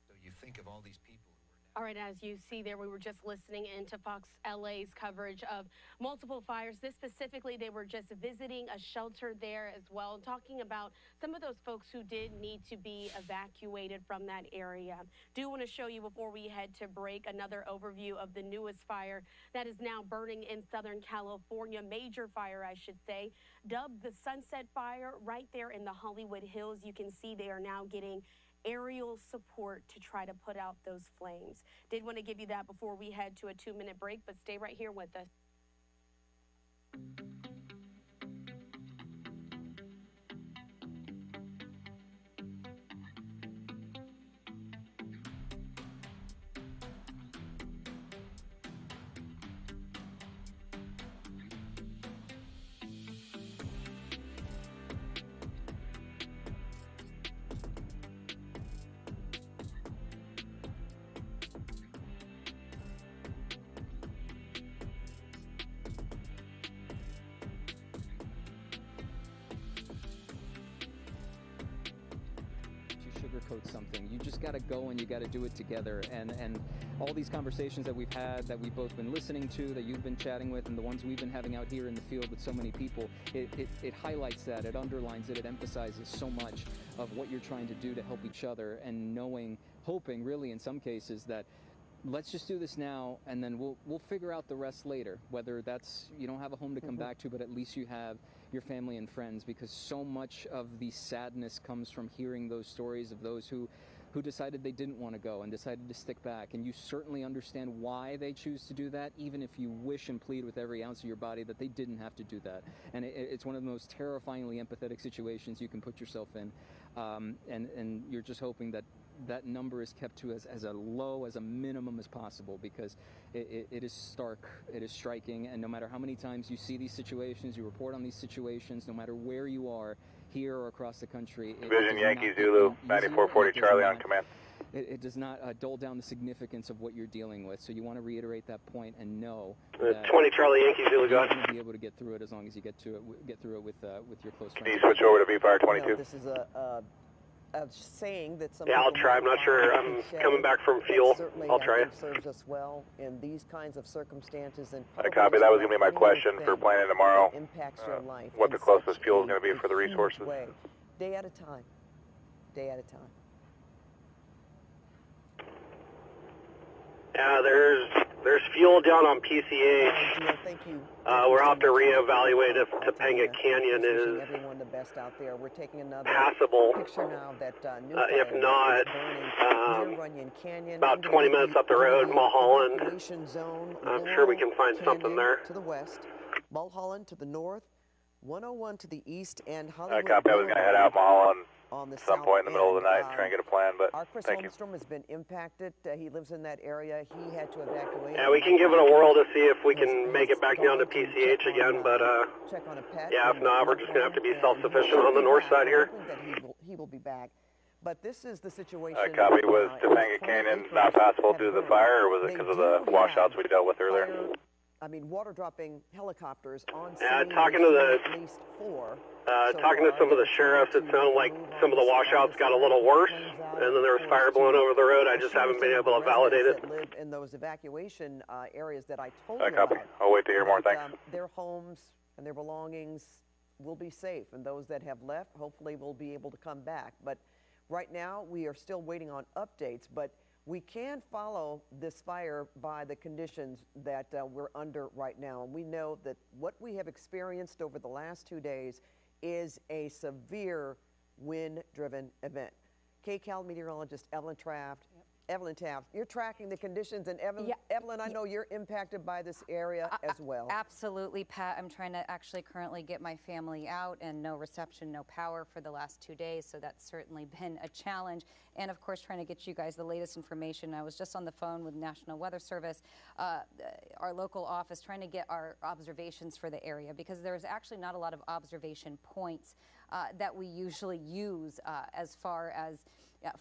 So you think of all these people who were... All right, as you see there, we were just listening into Fox LA's coverage of multiple fires. This specifically, they were just visiting a shelter there as well, talking about some of those folks who did need to be evacuated from that area. Do want to show you before we head to break another overview of the newest fire that is now burning in Southern California, major fire, I should say, dubbed the Sunset Fire right there in the Hollywood Hills. You can see they are now getting aerial support to try to put out those flames. Did want to give you that before we head to a 2-minute break, but stay right here with us. sugarcoat something. You just got to go and you got to do it together. And all these conversations that we've had, that we've both been listening to, that you've been chatting with, and the ones we've been having out here in the field with so many people, it highlights that, it underlines it, it emphasizes so much of what you're trying to do to help each other, and knowing, hoping really in some cases that let's just do this now, and then we'll figure out the rest later. Whether that's you don't have a home to come back to, but at least you have your family and friends, because so much of the sadness comes from hearing those stories of those who decided they didn't want to go and decided to stick back. And you certainly understand why they choose to do that, even if you wish and plead with every ounce of your body that they didn't have to do that. And it's one of the most terrifyingly empathetic situations you can put yourself in. And you're just hoping that that number is kept to as a low, as a minimum as possible, because it is stark, it is striking, and no matter how many times you see these situations, you report on these situations, no matter where you are, here or across the country. Division Yankee Zulu, 9440 Charlie on command. It does not dull down the significance of what you're dealing with, so you want to reiterate that point and know that 20 Charlie Yankee Zulu, go you're ahead. going to be able to get through it as long as you get through it with your close friends. Can you switch over to V-Fire 22? You know, this is a saying that some I'll try. I'm not sure. I'm coming back from fuel. I'll try it. Serves us well in these kinds of circumstances. And I copy. That was going to be my question for planning tomorrow. Impacts your life. What the closest fuel is going to be for the resources. Way. Day at a time. Day at a time. Yeah, there's fuel down on PCH. Thank you. We'll have to reevaluate if Topanga Canyon is everyone the best out there. We're taking another passable. Picture now that if not, Canyon, about 20 minutes up the road, Mulholland. Zone, I'm sure we can find something there. To the west, Mulholland to the north, 101 to the east, and Hollywood. I copy. I was going to head out Mulholland on the some point in the middle of the night, try and get a plan, but our Chris Holmstrom has been impacted. He lives in that area. He had to evacuate. Yeah, we can give it a whirl to see if we can make it back down to PCH again, but check on a pet. Yeah, if not, we're just going to have to be self-sufficient on the north side here. That he will be back. But this is the situation. I copy. Was Topanga Canyon not passable due to the fire, or was it because of the washouts we dealt with earlier? I mean, water dropping helicopters on scene. Yeah, talking to at least 4. Talking to some of the sheriffs, it sounded like some of the washouts got a little worse, and then there was fire blowing over the road. I just haven't been able to validate it. That live in those evacuation areas that I told you copy. about. I'll wait to hear more. Thanks. Their homes and their belongings will be safe, and those that have left hopefully will be able to come back. But right now we are still waiting on updates, but we can follow this fire by the conditions that we're under right now. And we know that what we have experienced over the last 2 days is a severe wind-driven event. KCAL meteorologist Evelyn Taft. Evelyn Taft, you're tracking the conditions, and Evelyn, I know you're impacted by this area as well. Absolutely, Pat. I'm trying to actually currently get my family out, and no reception, no power for the last 2 days, so that's certainly been a challenge. And of course, trying to get you guys the latest information. I was just on the phone with National Weather Service, our local office, trying to get our observations for the area, because there's actually not a lot of observation points that we usually use as far as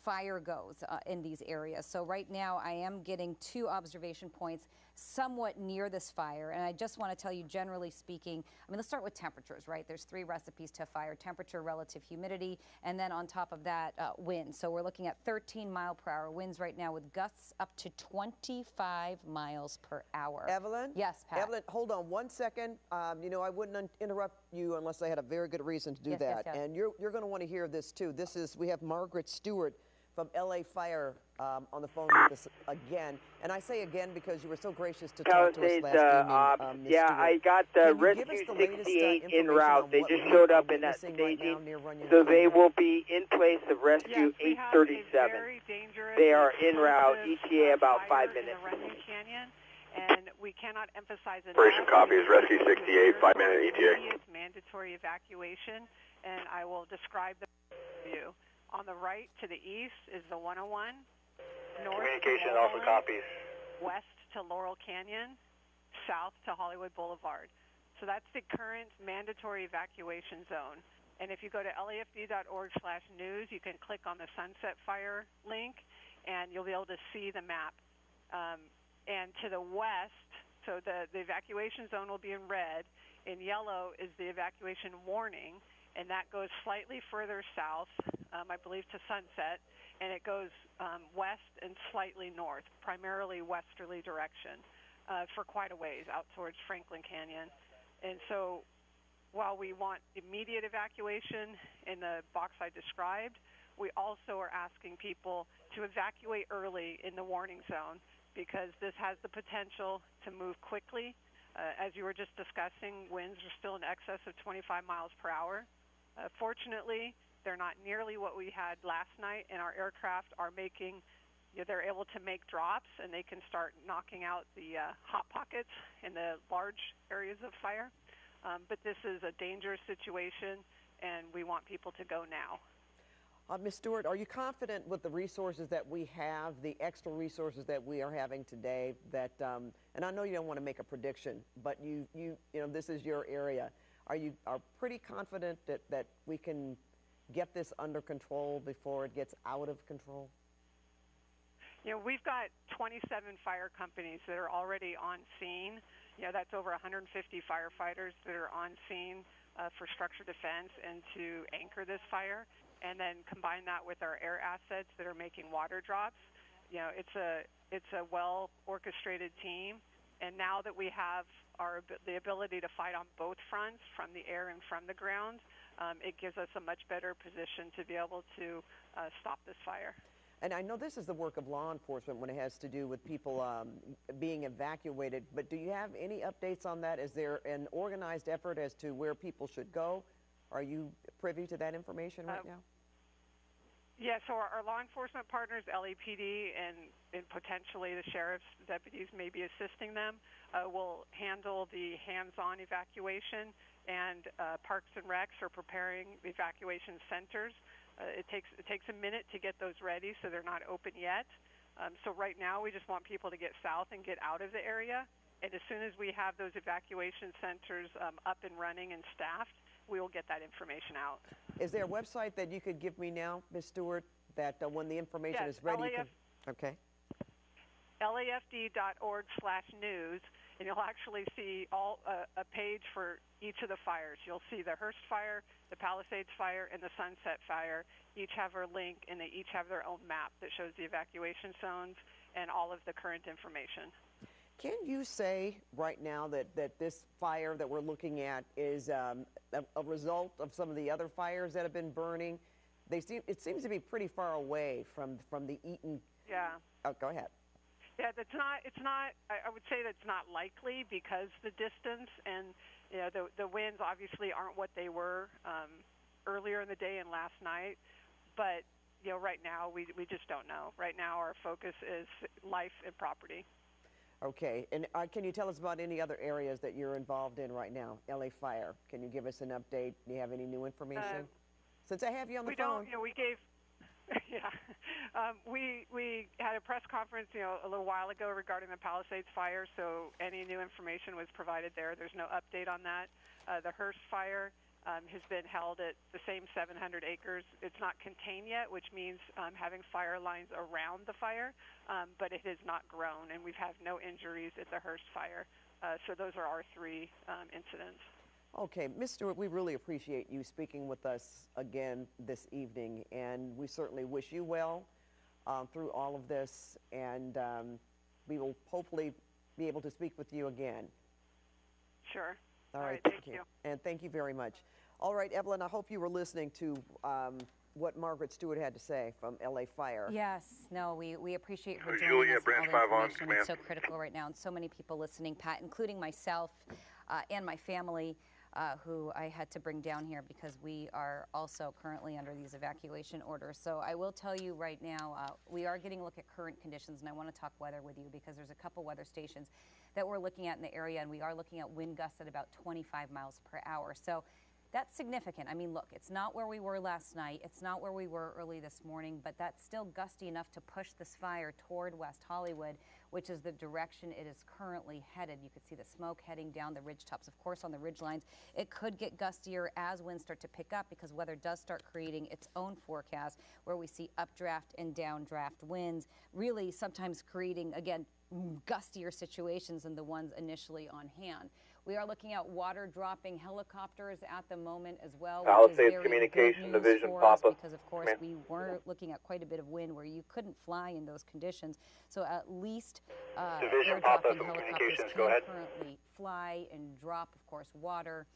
fire goes in these areas. So right now I am getting 2 observation points somewhat near this fire, and I just want to tell you, generally speaking, I mean, let's start with temperatures, right? There's 3 recipes to fire: temperature, relative humidity, and then on top of that, wind. So we're looking at 13-mile-per-hour winds right now with gusts up to 25 miles per hour. Evelyn? Yes, Pat. Evelyn, hold on 1 second. You know, I wouldn't interrupt you unless I had a very good reason to do that. Yes. And you're going to want to hear this too. We have Margaret Stewart from LA Fire on the phone with us again. And I say again because you were so gracious to talk to us last evening. Yeah, I got the Rescue 68 en route. They just showed up in that staging. So they will be in place of Rescue 837. They are en route, ETA about 5 minutes. And we cannot emphasize enough. Operation copies, Rescue 68, 5-minute ETA. Mandatory evacuation, and I will describe the view. On the right to the east is the 101. North Communication also copies. West to Laurel Canyon, south to Hollywood Boulevard. So that's the current mandatory evacuation zone. And if you go to lafd.org/news, you can click on the Sunset Fire link, and you'll be able to see the map. And to the west, so the evacuation zone will be in red. In yellow is the evacuation warning, and that goes slightly further south, I believe to Sunset, and it goes west and slightly north, primarily westerly direction, for quite a ways out towards Franklin Canyon. And so while we want immediate evacuation in the box I described, we also are asking people to evacuate early in the warning zone, because this has the potential to move quickly. As you were just discussing, winds are still in excess of 25 miles per hour. Fortunately, they're not nearly what we had last night, and our aircraft are making, they're able to make drops, and they can start knocking out the hot pockets in the large areas of fire. But this is a dangerous situation, and we want people to go now. Ms. Stewart, are you confident with the resources that we have, the extra resources that we are having today, that, and I know you don't want to make a prediction, but you know, this is your area. Are you pretty confident that we can get this under control before it gets out of control? You know, we've got 27 fire companies that are already on scene. You know, that's over 150 firefighters that are on scene for structure defense and to anchor this fire. And then combine that with our air assets that are making water drops. You know, it's a well-orchestrated team. And now that we have the ability to fight on both fronts, from the air and from the ground, it gives us a much better position to be able to stop this fire. And I know this is the work of law enforcement when it has to do with people being evacuated, but do you have any updates on that? Is there an organized effort as to where people should go? Are you privy to that information right now? Yeah, so our law enforcement partners, LAPD, and potentially the sheriff's deputies may be assisting them, will handle the hands-on evacuation, and Parks and Recs are preparing evacuation centers. It takes a minute to get those ready, so they're not open yet. So right now we just want people to get south and get out of the area, and as soon as we have those evacuation centers up and running and staffed, we will get that information out. Is there a website that you could give me now, Ms. Stewart, that when the information is ready, you can... Okay. LAFD.org/news, and you'll actually see a page for each of the fires. You'll see the Hearst Fire, the Palisades Fire, and the Sunset Fire. Each have a link, and they each have their own map that shows the evacuation zones and all of the current information. Can you say right now that this fire that we're looking at is a result of some of the other fires that have been burning? It seems to be pretty far away from the Eaton. Yeah. Oh, go ahead. Yeah, it's not. I would say that's not likely because the distance and the winds obviously aren't what they were earlier in the day and last night. But right now we just don't know. Right now our focus is life and property. Okay, and can you tell us about any other areas that you're involved in right now? LA Fire. Can you give us an update? Do you have any new information? Since I have you on the phone. We gave. Yeah, we had a press conference, a little while ago regarding the Palisades fire. So any new information was provided there. There's no update on that. The Hearst fire has been held at the same 700 acres. It's not contained yet, which means having fire lines around the fire, but it has not grown, and we've had no injuries at the Hearst fire. So those are our three incidents. Okay, Ms. Stewart, we really appreciate you speaking with us again this evening, and we certainly wish you well through all of this, and we will hopefully be able to speak with you again. Sure. All right, thank you. And thank you very much. All right, Evelyn, I hope you were listening to what Margaret Stewart had to say from LA Fire. Yes, no, we appreciate her Julia, joining us. Branch And all 5 the on information. command. It's so critical right now, and so many people listening, Pat, including myself and my family, who I had to bring down here because we are also currently under these evacuation orders. So I will tell you right now, we are getting a look at current conditions, and I want to talk weather with you because there's a couple weather stations that we're looking at in the area, and we are looking at wind gusts at about 25 miles per hour. So that's significant. I mean, look, it's not where we were last night. It's not where we were early this morning, but that's still gusty enough to push this fire toward West Hollywood, which is the direction it is currently headed. You could see the smoke heading down the ridge tops. Of course, on the ridge lines, it could get gustier as winds start to pick up because weather does start creating its own forecast where we see updraft and downdraft winds, really sometimes creating, again, gustier situations than the ones initially on hand. We are looking at water dropping helicopters at the moment as well. Palisades Communication Division, Papa. Because of course we were looking at quite a bit of wind where you couldn't fly in those conditions. So at least Division Papa from helicopters Communications, can go ahead. currently fly and drop, of course, water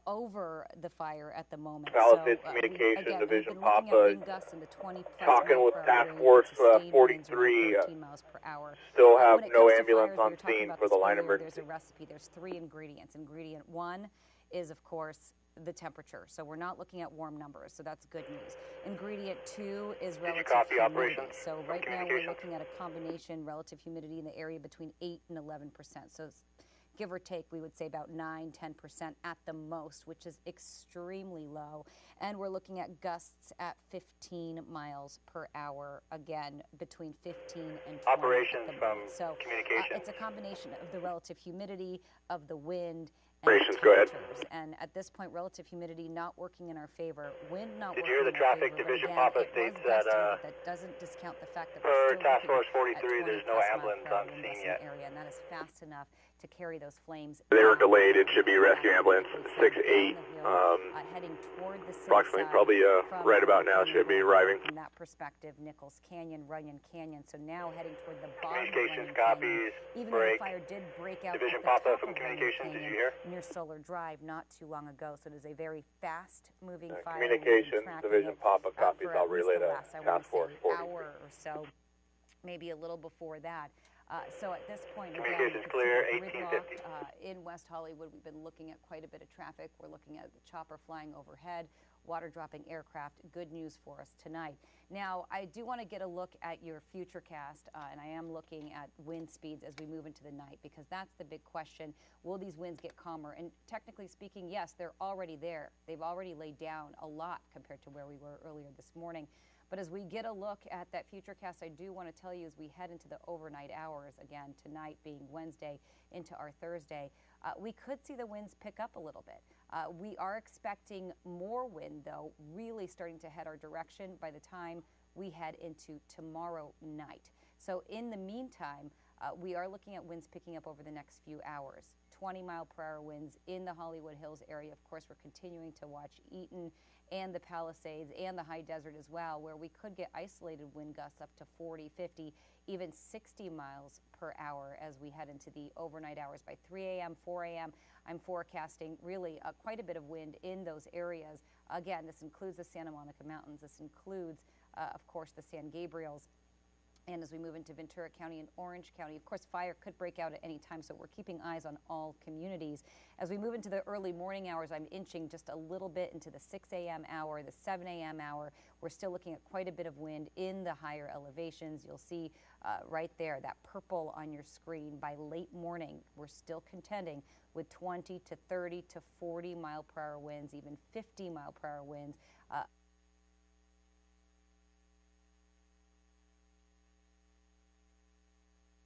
over the fire at the moment. Palisades so, Communication Division, we've been Papa. looking at wind gusts in the 20+ Talking with mile per hour Task range, Force sustained winds around 43. 13 miles per hour. Still have When it no comes to ambulance fires, we on were talking scene about for this the line earlier. emergency. There's a recipe. There's 3 ingredients. Ingredient 1 is, of course, the temperature. So we're not looking at warm numbers, so that's good news. Ingredient 2 is relative copy humidity. operations So right now we're looking at a combination relative humidity in the area between 8 and 11%. So it's, give or take, we would say about 9–10% at the most, which is extremely low. And we're looking at gusts at 15 miles per hour, again, between 15 and 20. Operations from so, Communications. it's a combination of the relative humidity, of the wind, and Operations, go ahead. And at this point, relative humidity not working in our favor, wind not Did working you hear the in our traffic favor, division, but again, Papa, it states was gusty, that, but that doesn't discount the fact that per we're still Task Force looking 43, at there's 20+ no mile ambulance per hour on wind scene gusts in yet. the area, and that is fast enough to carry those flames. They were down. delayed. It should be rescue ambulance So 6-8. heading toward the city Approximately, side probably from right about now Canyon should be Boulevard. arriving. From that perspective, Nichols Canyon, Runyon Canyon. So now heading toward the bottom of Communications Runyon copies. Canyon. Even though the fire did break out Division at the Papa top from of Runyon Communications, did Canyon you hear? near Solar Drive not too long ago. So it is a very fast-moving fire. Communications Division Papa copies. For I'll at least relay the that. last, I Task want to Force say, 43. hour or so, maybe a little before that. So at this point, again, Communications you can clear, see the gridlock 1850. in West Hollywood. We've been looking at quite a bit of traffic. We're looking at the chopper flying overhead, water dropping aircraft. Good news for us tonight. Now, I do want to get a look at your futurecast, and I am looking at wind speeds as we move into the night, because that's the big question. Will these winds get calmer? And technically speaking, yes, they're already there. They've already laid down a lot compared to where we were earlier this morning. But as we get a look at that futurecast, I do want to tell you as we head into the overnight hours, again, tonight being Wednesday into our Thursday, we could see the winds pick up a little bit. We are expecting more wind, though, really starting to head our direction by the time we head into tomorrow night. So in the meantime, we are looking at winds picking up over the next few hours. 20-mile-per-hour winds in the Hollywood Hills area. Of course, we're continuing to watch Eaton and the Palisades and the high desert as well, where we could get isolated wind gusts up to 40, 50, even 60 miles per hour as we head into the overnight hours. By 3 a.m., 4 a.m., I'm forecasting really quite a bit of wind in those areas. Again, this includes the Santa Monica Mountains. This includes, of course, the San Gabriels. And as we move into Ventura County and Orange County, of course, fire could break out at any time, so we're keeping eyes on all communities. As we move into the early morning hours, I'm inching just a little bit into the 6 a.m. hour, the 7 a.m. hour. We're still looking at quite a bit of wind in the higher elevations. You'll see right there, that purple on your screen. By late morning, we're still contending with 20 to 30 to 40 mile per hour winds, even 50 mile per hour winds